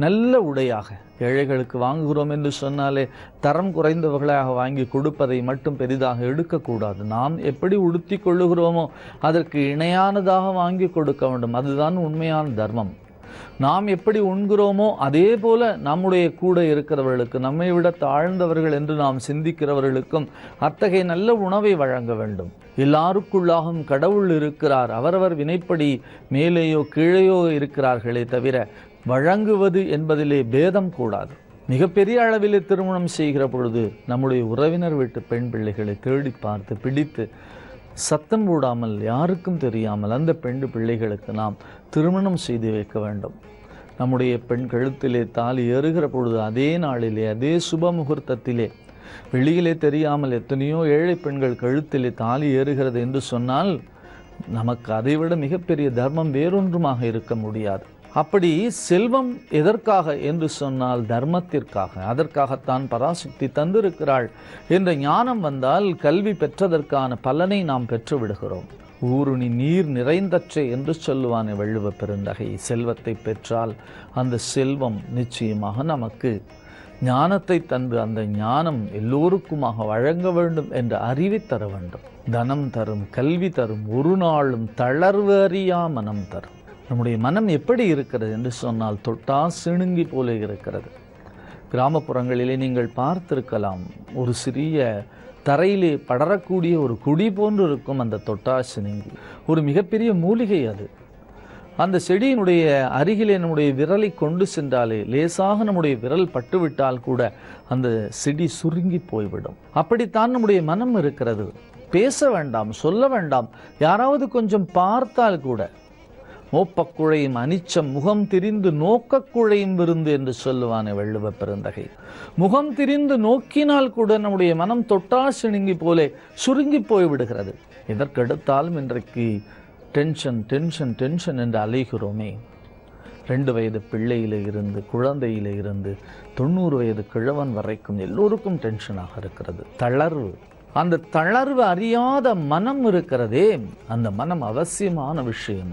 நல்ல உடையாக, ஏழைகளுக்கு வாங்குகிறோம் என்று சொன்னாலே தரம் குறைந்தவர்களாக வாங்கி கொடுப்பதை மட்டும் பெரிதாக எடுக்கக்கூடாது. நாம் எப்படி உடுத்தி கொள்ளுகிறோமோ அதற்கு இணையானதாக வாங்கி கொடுக்க வேண்டும். அதுதான் உண்மையான தர்மம். நாம் எப்படி உண்கிறோமோ அதே போல நம்முடைய கூட இருக்கிறவர்களுக்கு, நம்மை விட தாழ்ந்தவர்கள் என்று நாம் சிந்திக்கிறவர்களுக்கும் அத்தகைய நல்ல உணவை வழங்க வேண்டும். எல்லாருக்குள்ளாகவும் கடவுள் இருக்கிறார். அவரவர் வினைப்படி மேலேயோ கீழேயோ இருக்கிறார்களே தவிர வழங்குவது என்பதிலே பேதம் கூடாது. மிகப்பெரிய அளவிலே திருமணம் செய்கிற பொழுது நம்முடைய உறவினர் வீட்டு பெண் பிள்ளைகளை தேடி பார்த்து பிடித்து சத்தம் போடாமல், யாருக்கும் தெரியாமல் அந்த பெண் பிள்ளைகளுக்கு நாம் திருமணம் செய்து வைக்க வேண்டும். நம்முடைய பெண் கழுத்திலே தாலி ஏறுகிற பொழுது அதே நாளிலே, அதே சுப முகூர்த்தத்திலே, வெளியிலே தெரியாமல் எத்தனையோ ஏழை பெண்கள் கழுத்திலே தாலி ஏறுகிறது என்று சொன்னால் நமக்கு அதைவிட மிகப்பெரிய தர்மம் வேறொன்றுமாக இருக்க முடியாது. அப்படி செல்வம் எதற்காக என்று சொன்னால் தர்மத்திற்காக. அதற்காகத்தான் பராசக்தி தந்திருக்கிறாள் என்ற ஞானம் வந்தால் கல்வி பெற்றதற்கான பலனை நாம் பெற்று விடுகிறோம். ஊருணி நீர் நிறைந்தற்றை என்று சொல்லுவானே வள்ளுவ பெருந்தகை. செல்வத்தை பெற்றால் அந்த செல்வம் நிச்சயமாக நமக்கு ஞானத்தை தந்து அந்த ஞானம் எல்லோருக்குமாக வழங்க வேண்டும் என்ற அறிவை தர வேண்டும். தனம் தரும், கல்வி தரும், ஒரு நாளும் தளர்வு அறியா மனம் தரும். நம்முடைய மனம் எப்படி இருக்கிறது என்று சொன்னால் தொட்டா சிணுங்கி போல இருக்கிறது. கிராமப்புறங்களிலே நீங்கள் பார்த்திருக்கலாம், ஒரு சிறிய தரையிலே படரக்கூடிய ஒரு குடி போன்று இருக்கும் அந்த தொட்டா சிணுங்கி. ஒரு மிகப்பெரிய மூலிகை அது. அந்த செடியினுடைய அருகிலே நம்முடைய விரலை கொண்டு சென்றாலே, லேசாக நம்முடைய விரல் பட்டுவிட்டால் கூட அந்த செடி சுருங்கி போய்விடும். அப்படித்தான் நம்முடைய மனம் இருக்கிறது. பேச வேண்டாம், சொல்ல வேண்டாம், யாராவது கொஞ்சம் பார்த்தால் கூட மோப்பக்குழையும் அனிச்சம் முகம் திரிந்து நோக்கக்குழையும் விருந்து என்று சொல்லுவானே வள்ளுவ பெருந்தகை. முகம் திரிந்து நோக்கினால் கூட நம்முடைய மனம் தொட்டா சிணுங்கி போலே சுருங்கி போய்விடுகிறது. எதற்கெடுத்தாலும் இன்றைக்கு டென்ஷன் டென்ஷன் டென்ஷன் என்று அலைகிறோமே. 2 வயது பிள்ளையில இருந்து, குழந்தையில இருந்து 90 வயது கிழவன் வரைக்கும் எல்லோருக்கும் டென்ஷனாக இருக்கிறது. தளர்வு. அந்த தளர்வு அறியாத மனம் இருக்கிறதே, அந்த மனம் அவசியமான விஷயம்.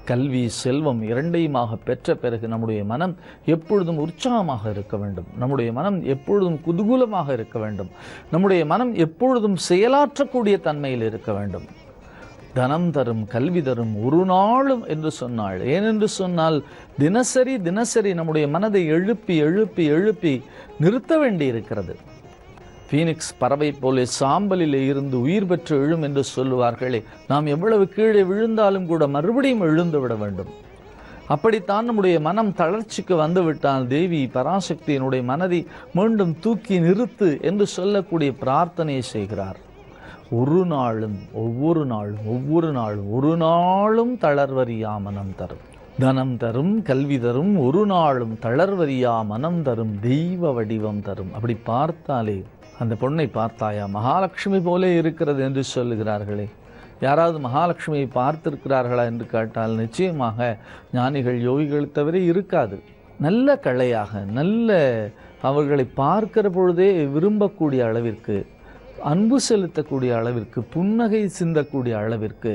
கல்வி செல்வம் இரண்டையுமாக பெற்ற பிறகு நம்முடைய மனம் எப்பொழுதும் உற்சாகமாக இருக்க வேண்டும். நம்முடைய மனம் எப்பொழுதும் குதூகூலமாக இருக்க வேண்டும். நம்முடைய மனம் எப்பொழுதும் செயலாற்றக்கூடிய தன்மையில் இருக்க வேண்டும். தனம் தரும், கல்வி தரும், ஒரு நாளும் என்று சொன்னாள். ஏனென்று சொன்னால் தினசரி தினசரி நம்முடைய மனதை எழுப்பி எழுப்பி எழுப்பி நிறுத்த வேண்டி இருக்கிறது. ஃபீனிக்ஸ் பறவை போலே சாம்பலிலே இருந்து உயிர் பெற்று எழும் என்று சொல்லுவார்களே, நாம் எவ்வளவு கீழே விழுந்தாலும் கூட மறுபடியும் எழுந்து விட வேண்டும். அப்படித்தான் நம்முடைய மனம் தளர்ச்சிக்கு வந்துவிட்டால் தேவி பராசக்தியினுடைய மனதை மீண்டும் தூக்கி நிறுத்து என்று சொல்லக்கூடிய பிரார்த்தனையை செய்கிறார். ஒரு நாளும் ஒவ்வொரு நாளும் ஒவ்வொரு நாளும் ஒரு நாளும் தளர்வறியா மனம் தரும். தனம் தரும், கல்வி தரும், ஒரு நாளும் தளர்வறியா மனம் தரும், தெய்வ வடிவம் தரும். அப்படி பார்த்தாலே அந்த பொண்ணை பார்த்தாயா, மகாலட்சுமி போலே இருக்கிறது என்று சொல்லுகிறார்களே. யாராவது மகாலட்சுமியை பார்த்திருக்கிறார்களா என்று கேட்டால் நிச்சயமாக ஞானிகள் யோகிகள் தவிர இருக்காது. நல்ல கலையாக, நல்ல அவர்களை பார்க்கிற பொழுதே விரும்பக்கூடிய அளவிற்கு, அன்பு செலுத்தக்கூடிய அளவிற்கு, புன்னகை சிந்தக்கூடிய அளவிற்கு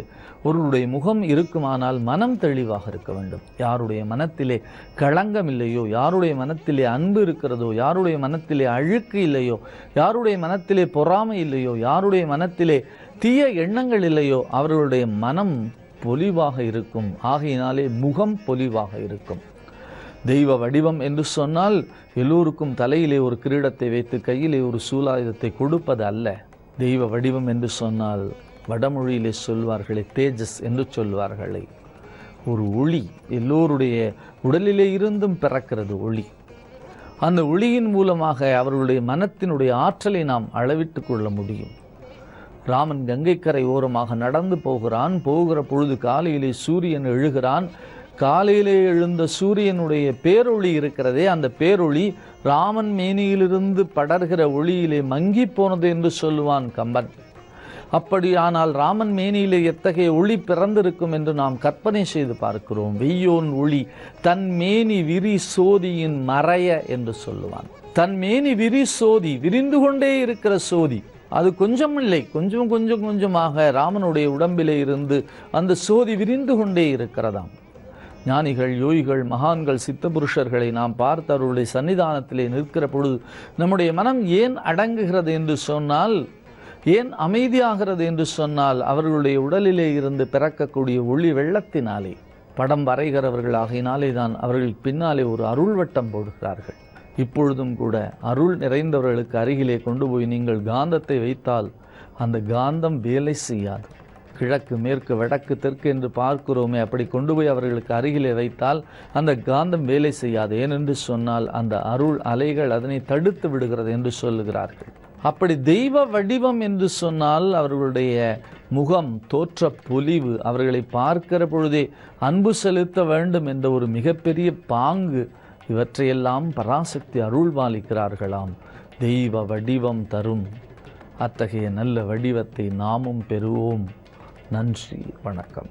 ஒருவருடைய முகம் இருக்குமானால் மனம் தெளிவாக இருக்க வேண்டும். யாருடைய மனத்திலே களங்கம் இல்லையோ, யாருடைய மனத்திலே அன்பு இருக்கிறதோ, யாருடைய மனத்திலே அழுக்கு இல்லையோ, யாருடைய மனத்திலே பொறாமை இல்லையோ, யாருடைய மனத்திலே தீய எண்ணங்கள் இல்லையோ, அவர்களுடைய மனம் பொலிவாக இருக்கும். ஆகையினாலே முகம் பொலிவாக இருக்கும். தெய்வ வடிவம் என்று சொன்னால் எல்லோருக்கும் தலையிலே ஒரு கிரீடத்தை வைத்து கையிலே ஒரு சூலாயுதத்தை கொடுப்பது அல்ல. தெய்வ வடிவம் என்று சொன்னால் வடமொழியிலே சொல்வார்களே, தேஜஸ் என்று சொல்வார்களே, ஒரு ஒளி எல்லோருடைய உடலிலே இருந்தும் பிறக்கிறது ஒளி. அந்த ஒளியின் மூலமாக அவர்களுடைய மனத்தினுடைய ஆற்றலை நாம் அளவிட்டு கொள்ள முடியும். ராமன் கங்கைக்கரை ஓரமாக நடந்து போகிறான். போகிற பொழுது காலையிலே சூரியன் எழுகிறான். காலையிலே எழுந்த சூரியனுடைய பேரொளி இருக்கிறதே, அந்த பேரொளி ராமன் மேனியிலிருந்து படர்கிற ஒளியிலே மங்கி போனது என்று சொல்லுவான் கம்பன். அப்படியானால் ராமன் மேனியிலே எத்தகைய ஒளி பிறந்திருக்கும் என்று நாம் கற்பனை செய்து பார்க்கிறோம். வெய்யோன் ஒளி தன் மேனி விரி சோதியின் மறைய என்று சொல்லுவான். தன் மேனி விரி சோதி, விரிந்து கொண்டே இருக்கிற சோதி. அது கொஞ்சம் இல்லை, கொஞ்சம் கொஞ்சம் கொஞ்சமாக ராமனுடைய உடம்பிலே இருந்து அந்த சோதி விரிந்து கொண்டே இருக்கிறதாம். ஞானிகள், யோகிகள், மகான்கள், சித்த புருஷர்களை நாம் பார்த்து அவர்களுடைய சன்னிதானத்திலே நிற்கிற பொழுது நம்முடைய மனம் ஏன் அடங்குகிறது என்று சொன்னால், ஏன் அமைதியாகிறது என்று சொன்னால், அவர்களுடைய உடலிலே இருந்து பிறக்கக்கூடிய ஒளி வெள்ளத்தினாலே. படம் வரைகிறவர்கள் ஆகையினாலே தான் அவர்கள் பின்னாலே ஒரு அருள் வட்டம் போடுகிறார்கள். இப்பொழுதும் கூட அருள் நிறைந்தவர்களுக்கு அருகிலே கொண்டு போய் நீங்கள் காந்தத்தை வைத்தால் அந்த காந்தம் வேலை செய்யாது. கிழக்கு, மேற்கு, வடக்கு, தெற்கு என்று பார்க்கிறோமே, அப்படி கொண்டு போய் அவர்களுக்கு அருகிலே வைத்தால் அந்த காந்தம் வேலை செய்யாது. ஏனென்று சொன்னால் அந்த அருள் அலைகள் அதனை தடுத்து விடுகிறது என்று சொல்லுகிறார்கள். அப்படி தெய்வ வடிவம் என்று சொன்னால் அவர்களுடைய முகம், தோற்ற பொலிவு, அவர்களை பார்க்கிற பொழுதே அன்பு செலுத்த வேண்டும் என்ற ஒரு மிகப்பெரிய பாங்கு, இவற்றையெல்லாம் பராசக்தி அருள்பாலிக்கிறார்களாம். தெய்வ வடிவம் தரும் அத்தகைய நல்ல வடிவத்தை நாமும் பெறுவோம். நன்றி, வணக்கம்.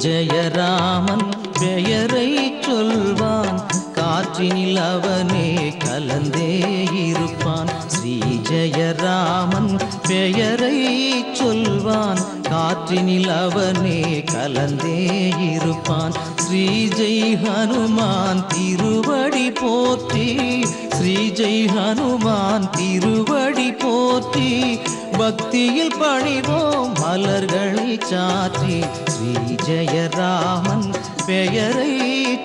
ஜெயராமன் பெயரை சொல்வான், காற்றினில் அவனே கலந்தே இருப்பான். ஸ்ரீ ஜெயராமன் பெயரை சொல்வான், காற்றினில் அவனே கலந்தே இருப்பான். ஸ்ரீ ஜெய் ஹனுமான் திருவடி போற்றி, ஸ்ரீ ஜெய் ஹனுமான் திருவடி போற்றி. பக்தியில் பணிவோம் மலர்களை சாற்றி, ஸ்ரீ ஜெயராமன் பெயரை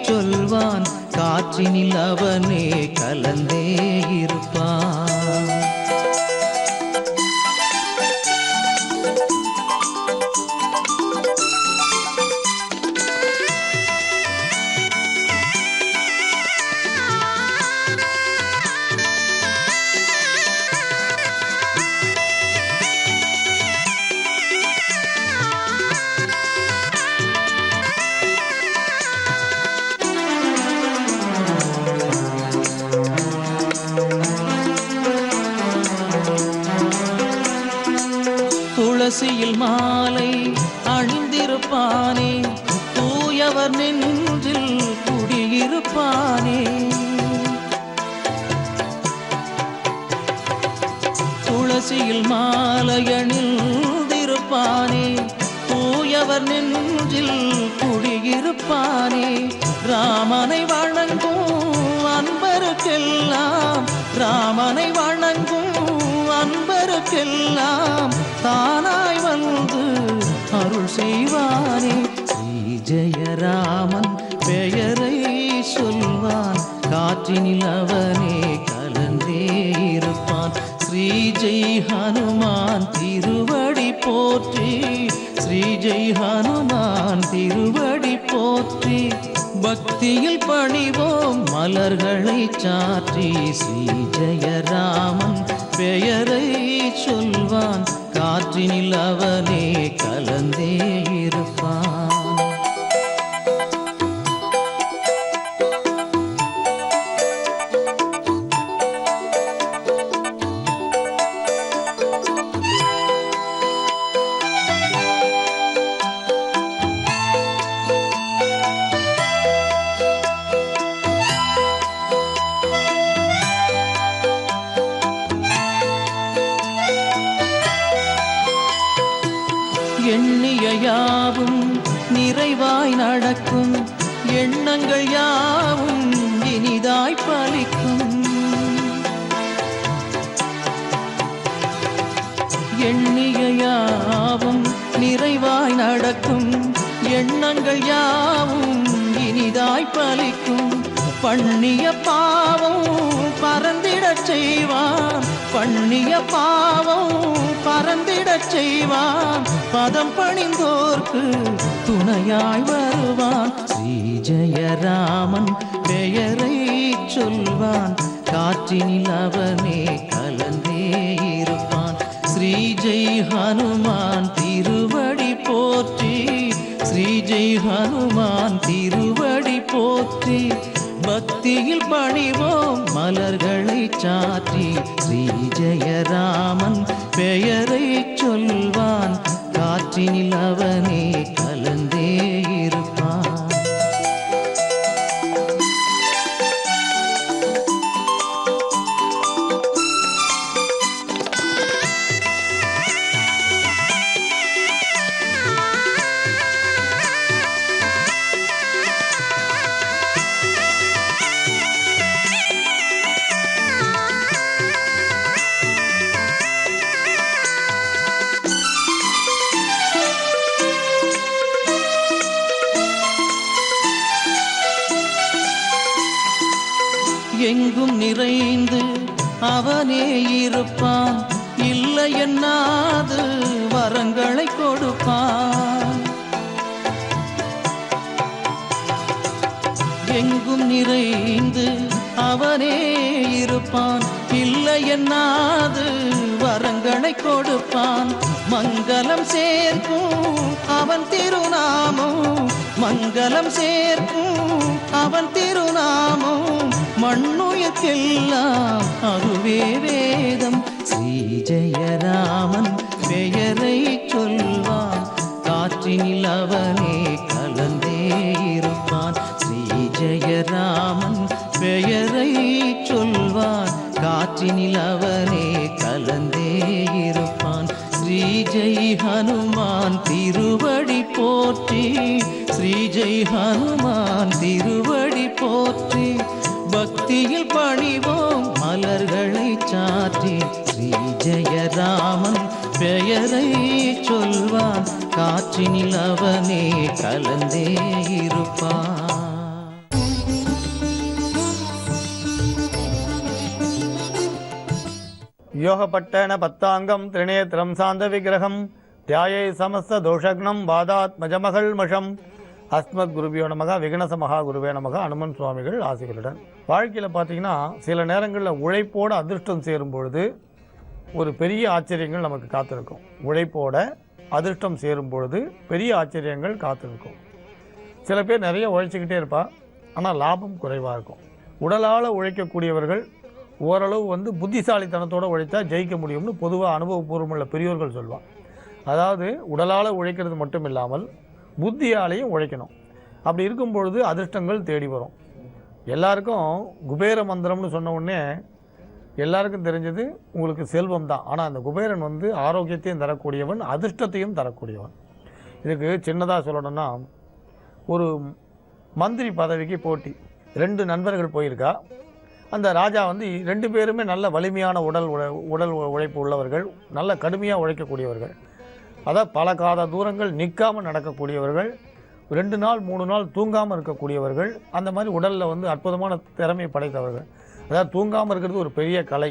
சொல்வான், காற்றினில் அவனே கலந்தே இருப்பான். துளசியில் மாலை அணிந்திருப்பானே, தூயவர் நெஞ்சில் குடியிருப்பானே. துளசியில் மாலை அணிந்திருப்பானே, தூயவர் நெஞ்சில் குடியிருப்பானே. ராமனை வணங்கும் அன்பருக்கெல்லாம், ராமனை வணங்கும் அன்பருக்கெல்லாம் தானாய் வந்து அருள் செய்வானே. ஸ்ரீ ஜெயராமன் பெயரை சொல்வான், காற்றினில் அவனே கலந்தே இருப்பான். ஸ்ரீ ஜெய் ஹனுமான் திருவடி போற்றி, ஸ்ரீ ஜெய் ஹனுமான் திருவடி போற்றி. பக்தியில் பணிவோம் மலர்களை சாற்றி, ஸ்ரீ ஜெயராமன் பெயரை சொல்வான், காற்றினில் அவனே கலந்தே இருப்பான். எண்ணிய யாவும் நிறைவாய் நடக்கும், எண்ணங்கள் யாவும் இனிதாய் பலிக்கும். எண்ணிய யாவும் நிறைவாய் நடக்கும், எண்ணங்கள் யாவும் இனிதாய் பலிக்கும். பண்ணிய பாவம் பறந்திடச் செய்வான், பண்ணிய பாவம் பறந்திடச் செய்வான், பதம் பணிந்தோர்க்கு துணையாய் வருவான். ஸ்ரீ ஜெயராமன் பெயரை சொல்வான், காற்றினில் அவனே கலந்தே இருப்பான். ஸ்ரீ ஜெய் ஹனுமான் திருவடி போற்றி, ஸ்ரீ ஜெய் ஹனுமான் திருவடி போற்றி. பக்தியில் பணிவோம் மலர்களை சாற்றி, ஸ்ரீ ஜெயராமன் பெயரை சொல்வான், காற்றினில் அவனே கலந்தே இருப்பான். எங்கும் நிறைந்து அவனே இருப்பான், இல்லை என்னாது வரங்களை கொடுப்பான். எங்கும் நிறைந்து அவனே இருப்பான், இல்லை என்னாது வரங்களை கொடுப்பான். மங்களம் சேர்க்கும் அவன் திருநாமம், மங்களம் சேர்க்கும் அவன் திருநாமம். மண்ணுயர்க்கெல்லாம் அதுவே வேதம். ஸ்ரீ ஜெயராமன் பெயரை சொல்வான், காற்றினில் அவனே கலந்தே இருப்பான். ஸ்ரீ ஜெயராமன் பெயரை சொல்வான், காற்றினில் அவனே கலந்தே இருப்பான். ஸ்ரீ ஜெய் ஹனுமான் திருவடி போற்றி, ஸ்ரீ ஜெய் ஹனுமான் திருவடி போற்றி. பக்தியில் பணிவோம் மலர்களை சாற்றி, ஸ்ரீ ஜெயராமன் பெயரை சொல்வான், காற்றினில் அவனே கலந்தே இருப்பான். யோகப்பட்டன பத்தாங்கம் திரிநேத்திரம் சாந்த விக்கிரகம் தியாயை சமஸ்த தோஷக்னம் பாதாத்மஜமகள் மஷம். அஸ்மத் குருபியோ நமக விகனச மகா குருவே நமக. அனுமன் சுவாமிகள் ஆசிகளுடன். வாழ்க்கையில் பார்த்தீங்கன்னா சில நேரங்களில் உழைப்போடு அதிர்ஷ்டம் சேரும் பொழுது ஒரு பெரிய ஆச்சரியங்கள் நமக்கு காத்திருக்கும். உழைப்போட அதிர்ஷ்டம் சேரும் பொழுது பெரிய ஆச்சரியங்கள் காத்திருக்கும். சில பேர் நிறைய உழைச்சிக்கிட்டே இருப்பா, ஆனால் லாபம் குறைவாக இருக்கும். உடலால் உழைக்கக்கூடியவர்கள் ஓரளவு புத்திசாலித்தனத்தோடு உழைத்தா ஜெயிக்க முடியும்னு பொதுவாக அனுபவபூர்வமுள்ள பெரியோர்கள் சொல்வாங்க. அதாவது உடலால் உழைக்கிறது மட்டும் இல்லாமல் புத்தியாலையும் உழைக்கணும். அப்படி இருக்கும் பொழுது அதிர்ஷ்டங்கள் தேடி வரும். எல்லாருக்கும் குபேர மந்திரம்னு சொன்ன உடனே எல்லாருக்கும் தெரிஞ்சது உங்களுக்கு செல்வம் தான். ஆனால் அந்த குபேரன் ஆரோக்கியத்தையும் தரக்கூடியவன், அதிர்ஷ்டத்தையும் தரக்கூடியவன். இதுக்கு சின்னதாக சொல்லணும்னா, ஒரு மந்திரி பதவிக்கு போட்டி, 2 நண்பர்கள் போயிருக்கா. அந்த ராஜா 2 பேருமே நல்ல வலிமையான உடல் உழைப்பு உள்ளவர்கள், நல்ல கடுமையாக உழைக்கக்கூடியவர்கள். அதாவது பல காத தூரங்கள் நிற்காமல் நடக்கக்கூடியவர்கள், 2 நாள் 3 நாள் தூங்காமல் இருக்கக்கூடியவர்கள். அந்த மாதிரி உடலில் அற்புதமான திறமை படைத்தவர்கள். அதாவது தூங்காமல் இருக்கிறது ஒரு பெரிய கலை.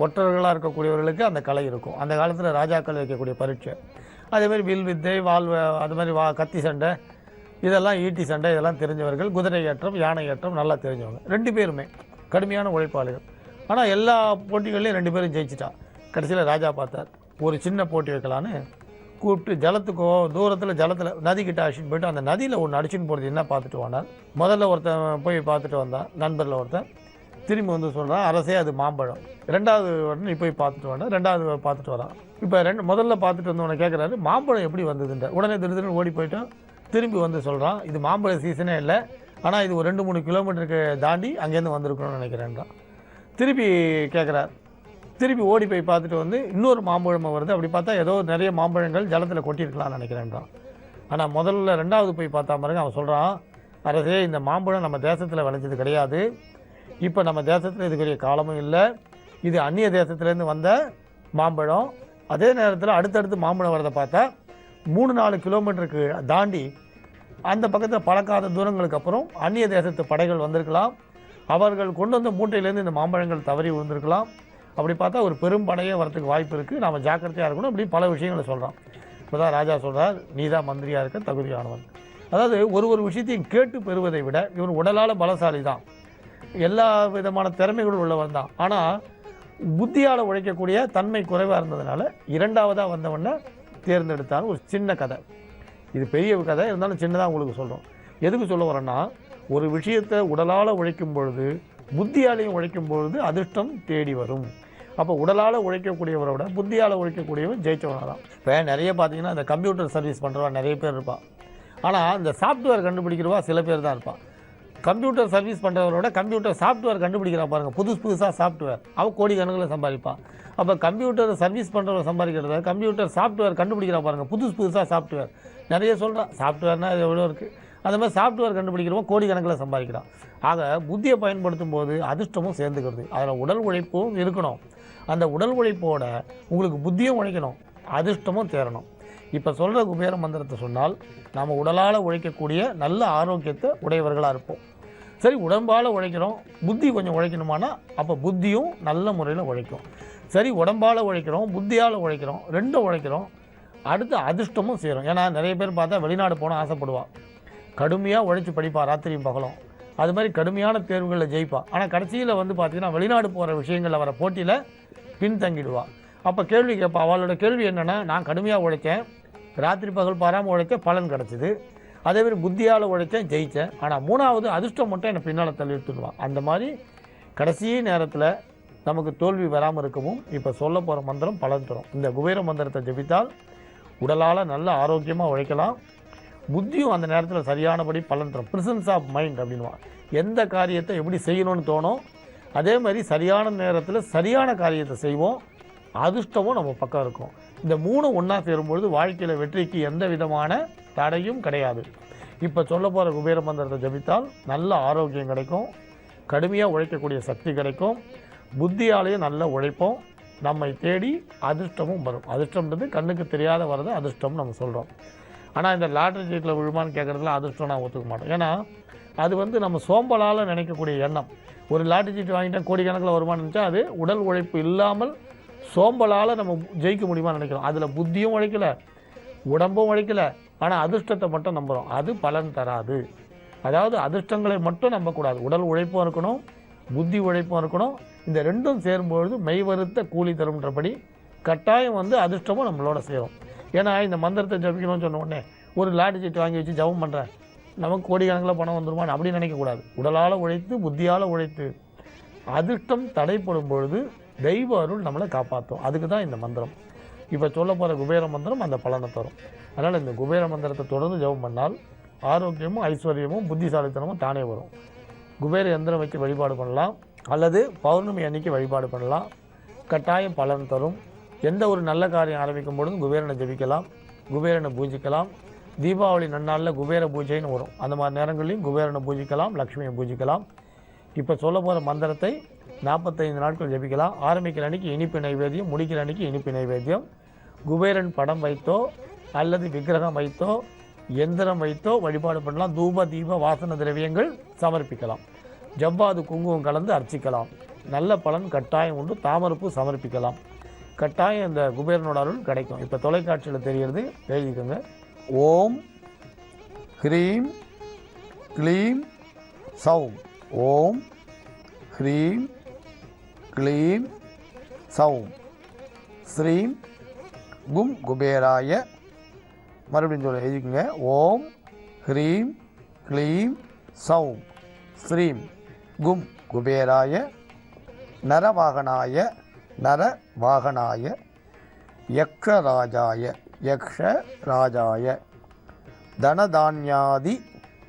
ஒற்றர்களாக இருக்கக்கூடியவர்களுக்கு அந்த கலை இருக்கும். அந்த காலத்தில் ராஜாக்கள் வைக்கக்கூடிய பரீட்சை. அதேமாதிரி வில் வித்தை, அது மாதிரி கத்தி சண்டை, இதெல்லாம் ஈட்டி சண்டை, இதெல்லாம் தெரிஞ்சவர்கள். குதிரை ஏற்றம், யானை ஏற்றம் நல்லா தெரிஞ்சவங்க. 2 பேருமே கடுமையான உழைப்பாளிகள். ஆனால் எல்லா போட்டிகள்லையும் 2 பேரும் ஜெயிச்சிட்டா. கடைசியில் ராஜா பார்த்தார், ஒரு சின்ன போட்டி வைக்கலான்னு கூப்பிட்டு ஜலத்துக்கோ தூரத்தில் ஜலத்தில் நதிக்கிட்ட அடிச்சுட்டு போய்ட்டு அந்த நதியில் ஒன்று அடிச்சுன்னு போகிறது என்ன பார்த்துட்டு வந்தார். முதல்ல ஒருத்தன் போய் பார்த்துட்டு வந்தான், நண்பரில் ஒருத்தன். திரும்பி சொல்கிறான், அரசே அது மாம்பழம். 2வது உடனே நீ போய் பார்த்துட்டு வந்தான். 2வது பார்த்துட்டு வரான். இப்போ முதல்ல பார்த்துட்டு வந்தவனை கேட்குறாரு, மாம்பழம் எப்படி வந்ததுன்ற. உடனே திடீர்னு ஓடி போயிட்டான். திரும்பி சொல்கிறான், இது மாம்பழ சீசனே இல்லை, ஆனால் இது ஒரு 2-3 கிலோமீட்டருக்கு தாண்டி அங்கேருந்து வந்திருக்கணும்னு நினைக்கிறேன்றான். திருப்பி கேட்குறார். திருப்பி ஓடி போய் பார்த்துட்டு இன்னொரு மாம்பழம் வருது. அப்படி பார்த்தா ஏதோ நிறைய மாம்பழங்கள் ஜலத்தில் கொட்டியிருக்கலாம்னு நினைக்கிறேன்றான். ஆனால் முதல்ல 2வது போய் பார்த்தா பாருங்க, அவன் சொல்கிறான், அரசே இந்த மாம்பழம் நம்ம தேசத்தில் விளைஞ்சது கிடையாது. இப்போ நம்ம தேசத்தில் இதுக்குரிய காலமும் இல்லை. இது அந்நிய தேசத்துலேருந்து வந்த மாம்பழம். அதே நேரத்தில் அடுத்தடுத்து மாம்பழம் வரதை பார்த்தா 3-4 கிலோமீட்டருக்கு தாண்டி அந்த பக்கத்தில் பழக்காத தூரங்களுக்கு அப்புறம் அந்நிய தேசத்து படைகள் வந்திருக்கலாம். அவர்கள் கொண்டு வந்த மூட்டையிலேருந்து இந்த மாம்பழங்கள் தவறி விழுந்திருக்கலாம். அப்படி பார்த்தா ஒரு பெரும் படையே வரத்துக்கு வாய்ப்பு இருக்குது. நாம் ஜாக்கிரதையாக இருக்கணும். இப்படி பல விஷயங்களை சொல்கிறோம். இப்போ தான் ராஜா சொல்கிறார், நீ தான் மந்திரியாக இருக்க தகுதியானவன். அதாவது ஒரு விஷயத்தையும் கேட்டு பெறுவதை விட இவர் உடலால் பலசாலி தான், எல்லா விதமான திறமைகளும் உள்ளவன் தான். ஆனால் புத்தியால் உழைக்கக்கூடிய தன்மை குறைவாக இருந்ததுனால இரண்டாவதாக வந்தவொடனே தேர்ந்தெடுத்தான்னு ஒரு சின்ன கதை. இது பெரிய கதை இருந்தாலும் சின்னதாக உங்களுக்கு சொல்கிறோம். எதுக்கு சொல்ல வரேன்னா, ஒரு விஷயத்தை உடலால் உழைக்கும் பொழுது புத்தியாலையும் உழைக்கும் பொழுது அதிர்ஷ்டம் தேடி வரும். அப்போ உடலால் உழைக்கக்கூடியவரை விட புத்தியால் உழைக்கக்கூடியவன் ஜெயிச்சவனாக தான். இப்போ நிறைய பார்த்தீங்கன்னா இந்த கம்ப்யூட்டர் சர்வீஸ் பண்ணுறவா நிறைய பேர் இருப்பான். ஆனால் இந்த சாஃப்ட்வேர் கண்டுபிடிக்கிறவா சில பேர் தான் இருப்பான். கம்ப்யூட்டர் சர்வீஸ் பண்ணுறவரோட கம்ப்யூட்டர் சாஃப்ட்வேர் கண்டுபிடிக்கிறா பாருங்கள், புதுசாக சாஃப்ட்வேர், அவன் கோடிக்கணக்கில் சம்பாதிப்பான். அப்போ கம்ப்யூட்டர் சர்வீஸ் பண்ணுறவர் சம்பாதிக்கிறத கம்ப்யூட்டர் சாஃப்ட்வேர் கண்டுபிடிக்கிறா பாருங்கள், புதுசாக சாஃப்ட்வேர். நிறைய சொல்கிறான் சாஃப்ட்வேர்னால் இது எவ்வளோ இருக்குது. அந்த மாதிரி சாஃப்ட்வேர் கண்டுபிடிக்கிறவன் கோடிக்கணக்கில் சம்பாதிக்கிறான். ஆக புத்தியை பயன்படுத்தும் போது அதிர்ஷ்டமும் சேர்ந்துக்கிறது. அதில் உடல் உழைப்பும் இருக்கணும். அந்த உடல் உழைப்போட உங்களுக்கு புத்தியும் உழைக்கணும், அதிர்ஷ்டமும் தேரணும். இப்போ சொல்கிற குபேர மந்திரத்தை சொன்னால் நாம் உடலால் உழைக்கக்கூடிய நல்ல ஆரோக்கியத்தை உடையவர்களாக இருப்போம். சரி, உடம்பால் உழைக்கிறோம், புத்தி கொஞ்சம் உழைக்கணுமானா அப்போ புத்தியும் நல்ல முறையில் உழைக்கும். சரி, உடம்பால் உழைக்கிறோம், புத்தியால் உழைக்கிறோம், ரெண்டும் உழைக்கிறோம், அடுத்து அதிர்ஷ்டமும் சேரும். ஏன்னா நிறைய பேர் பார்த்தா வெளிநாடு போனால் ஆசைப்படுவாள், கடுமையாக உழைச்சி படிப்பாள் ராத்திரியும் பகலும், அது மாதிரி கடுமையான தேர்வுகளில் ஜெயிப்பாள். ஆனால் கடைசியில் வந்து பார்த்திங்கன்னா வெளிநாடு போகிற விஷயங்களில் வர போட்டியில் பின்தங்கிடுவாள். அப்போ கேள்வி கேட்பா. அவளோட கேள்வி என்னென்னா, நான் கடுமையாக உழைத்தேன், ராத்திரி பகல் பாராமல் உழைத்தேன், பலன் கிடச்சிது. அதேமாதிரி புத்தியால் உழைத்தேன், ஜெயித்தேன், ஆனால் மூணாவது அதிர்ஷ்டம் மட்டும் என்னை பின்னால் தள்ளி எடுத்துடுவான். அந்த மாதிரி கடைசி நேரத்தில் நமக்கு தோல்வி வராமல் இருக்கவும் இப்போ சொல்ல போகிற மந்திரம் பலன் தரும். இந்த குபேர மந்திரத்தை ஜெபித்தால் உடலால் நல்ல ஆரோக்கியமாக உழைக்கலாம், புத்தியும் அந்த நேரத்தில் சரியானபடி பலன் தரும். ப்ரெசன்ஸ் ஆஃப் மைண்ட் அப்படின்வான். எந்த காரியத்தை எப்படி செய்யணும்னு தோணும், அதே மாதிரி சரியான நேரத்தில் சரியான காரியத்தை செய்வோம், அதிர்ஷ்டமும் நம்ம பக்கம் இருக்கும். இந்த மூணு ஒன்றா சேரும்பொழுது வாழ்க்கையில் வெற்றிக்கு எந்த விதமான தடையும் கிடையாது. இப்போ சொல்ல போகிற குபேர மந்திரத்தை ஜபித்தால் நல்ல ஆரோக்கியம் கிடைக்கும், கடுமையாக உழைக்கக்கூடிய சக்தி கிடைக்கும், புத்தியாலேயும் நல்ல உழைப்போம், நம்மை தேடி அதிர்ஷ்டமும் வரும். அதிர்ஷ்டம்ன்றது கண்ணுக்கு தெரியாத வரது அதிர்ஷ்டம் நம்ம சொல்கிறோம். ஆனால் இந்த லாட்ரி சீட்டில் விழுமான்னு கேட்குறதுல அதிர்ஷ்டம் நான் ஒத்துக்க மாட்டோம். ஏன்னா அது வந்து நம்ம சோம்பலால் நினைக்கக்கூடிய எண்ணம். ஒரு லாட்ரி சீட்டு வாங்கிட்டேன் கோடிக்கணக்கில் வருமானு நினச்சா அது உடல் உழைப்பு இல்லாமல் சோம்பலால் நம்ம ஜெயிக்க முடியுமான்னு நினைக்கிறோம். அதில் புத்தியும் உழைக்கலை, உடம்பும் உழைக்கலை, ஆனால் அதிர்ஷ்டத்தை மட்டும் நம்புகிறோம். அது பலன் தராது. அதாவது அதிர்ஷ்டங்களை மட்டும் நம்பக்கூடாது, உடல் உழைப்பும் இருக்கணும், புத்தி உழைப்பும் இருக்கணும். இந்த ரெண்டும் சேரும்பொழுது மெய்வருத்த கூலி தரும்ன்றபடி கட்டாயம் வந்து அதிர்ஷ்டமும் நம்மளோட சேரும். ஏன்னா இந்த மந்திரத்தை ஜபிக்கணும்னு சொன்ன உடனே ஒரு லாட்ரி சீட்டு வாங்கி வச்சு ஜபம் பண்ணுறேன் நமக்கு கோடிக்கணக்கில் பணம் வந்துருமான்னு அப்படின்னு நினைக்கக்கூடாது. உடலால் உழைத்து புத்தியால் உழைத்து அதிர்ஷ்டம் தடைப்படும் பொழுது தெய்வ அருள் நம்மளை காப்பாற்றும். அதுக்கு தான் இந்த மந்திரம். இப்போ சொல்ல போகிற குபேர மந்திரம் அந்த பலனை தரும். அதனால் இந்த குபேர மந்திரத்தை தொடர்ந்து ஜபம் பண்ணால் ஆரோக்கியமும் ஐஸ்வர்யமும் புத்திசாலித்தனமும் தானே வரும். குபேர யந்திரம் வச்சு வழிபாடு பண்ணலாம், அல்லது பௌர்ணமி அன்னைக்கு வழிபாடு பண்ணலாம், கட்டாயம் பலன் தரும். எந்த ஒரு நல்ல காரியம் ஆரம்பிக்கும் பொழுதும் குபேரனை ஜபிக்கலாம், குபேரனை பூஜிக்கலாம். தீபாவளி நன்னாளில் குபேர பூஜைன்னு வரும், அந்த மாதிரி நேரங்களையும் குபேரனை பூஜிக்கலாம், லக்ஷ்மியை பூஜிக்கலாம். இப்போ சொல்ல போகிற மந்திரத்தை 45 நாட்கள் ஜபிக்கலாம். ஆரம்பிக்கிற அன்றைக்கி இனிப்பு நைவேத்தியம், முடிக்கிற அன்றைக்கி இனிப்பு நைவேத்தியம். குபேரன் படம் வைத்தோ அல்லது விக்கிரகம் வைத்தோ எந்திரம் வைத்தோ வழிபாடு பண்ணலாம். தூப தீப வாசன திரவியங்கள் சமர்ப்பிக்கலாம். ஜவ்வாது குங்குமம் கலந்து அர்ச்சிக்கலாம். நல்ல பலன் கட்டாயம் உண்டு. தாமரப்பு சமர்ப்பிக்கலாம். கட்டாயம் இந்த குபேரனோட அருள் கிடைக்கும். இப்போ தொலைக்காட்சியில் தெரிகிறது, எழுதிக்கோங்க. ஓம் ஹ்ரீம் க்ளீம் சௌம். ஓம் ஹ்ரீம் க்ளீம் சௌம் ஸ்ரீம் கும் குபேராய. மறுபடியும் சொல்ல எழுதிக்கோங்க. ஓம் ஹ்ரீம் க்ளீம் சௌம் ஸ்ரீம் கும் குபேராய நரவாகனாய நரவாகனாய யக்ஷராஜாய யக்ஷராஜாய தனதான்யாதி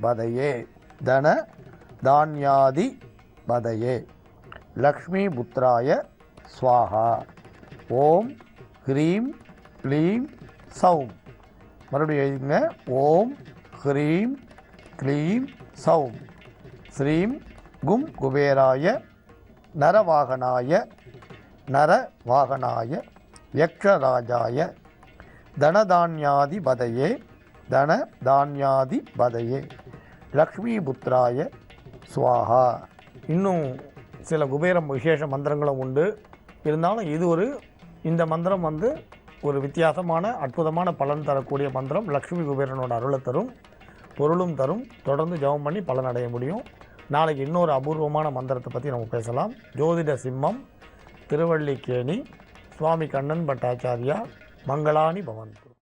பதையே தனதான்யாதி பதையே லக்ஷ்மி புத்திராய ஸ்வாஹா. ஓம் ஹ்ரீம் க்ளீம் சௌம். மறுபடியும் எழுதிங்க. ஓம் ஹ்ரீம் க்ளீம் சௌம் ஸ்ரீம் கும் குபேராய நரவாகனாய நரவாகனாய யக்ஷராஜாய தனதான்யாதி பதையே தனதான்யாதி பதையே லக்ஷ்மி புத்திராய ஸ்வாஹா. இன்னும் சில குபேரம் விசேஷ மந்திரங்களும் உண்டு. இருந்தாலும் இது இந்த மந்திரம் ஒரு வித்தியாசமான அற்புதமான பலன் தரக்கூடிய மந்திரம். லக்ஷ்மி குபேரனோட அருளை தரும், பொருளும் தரும். தொடர்ந்து ஜெபம் பண்ணி பலன் அடைய முடியும். நாளைக்கு இன்னொரு அபூர்வமான மந்திரத்தை பற்றி நம்ம பேசலாம். ஜோதிட சிம்மம், திருவள்ளிக்கேணி, சுவாமி கண்ணன் பட்டாச்சாரியா, மங்களானி பவந்து.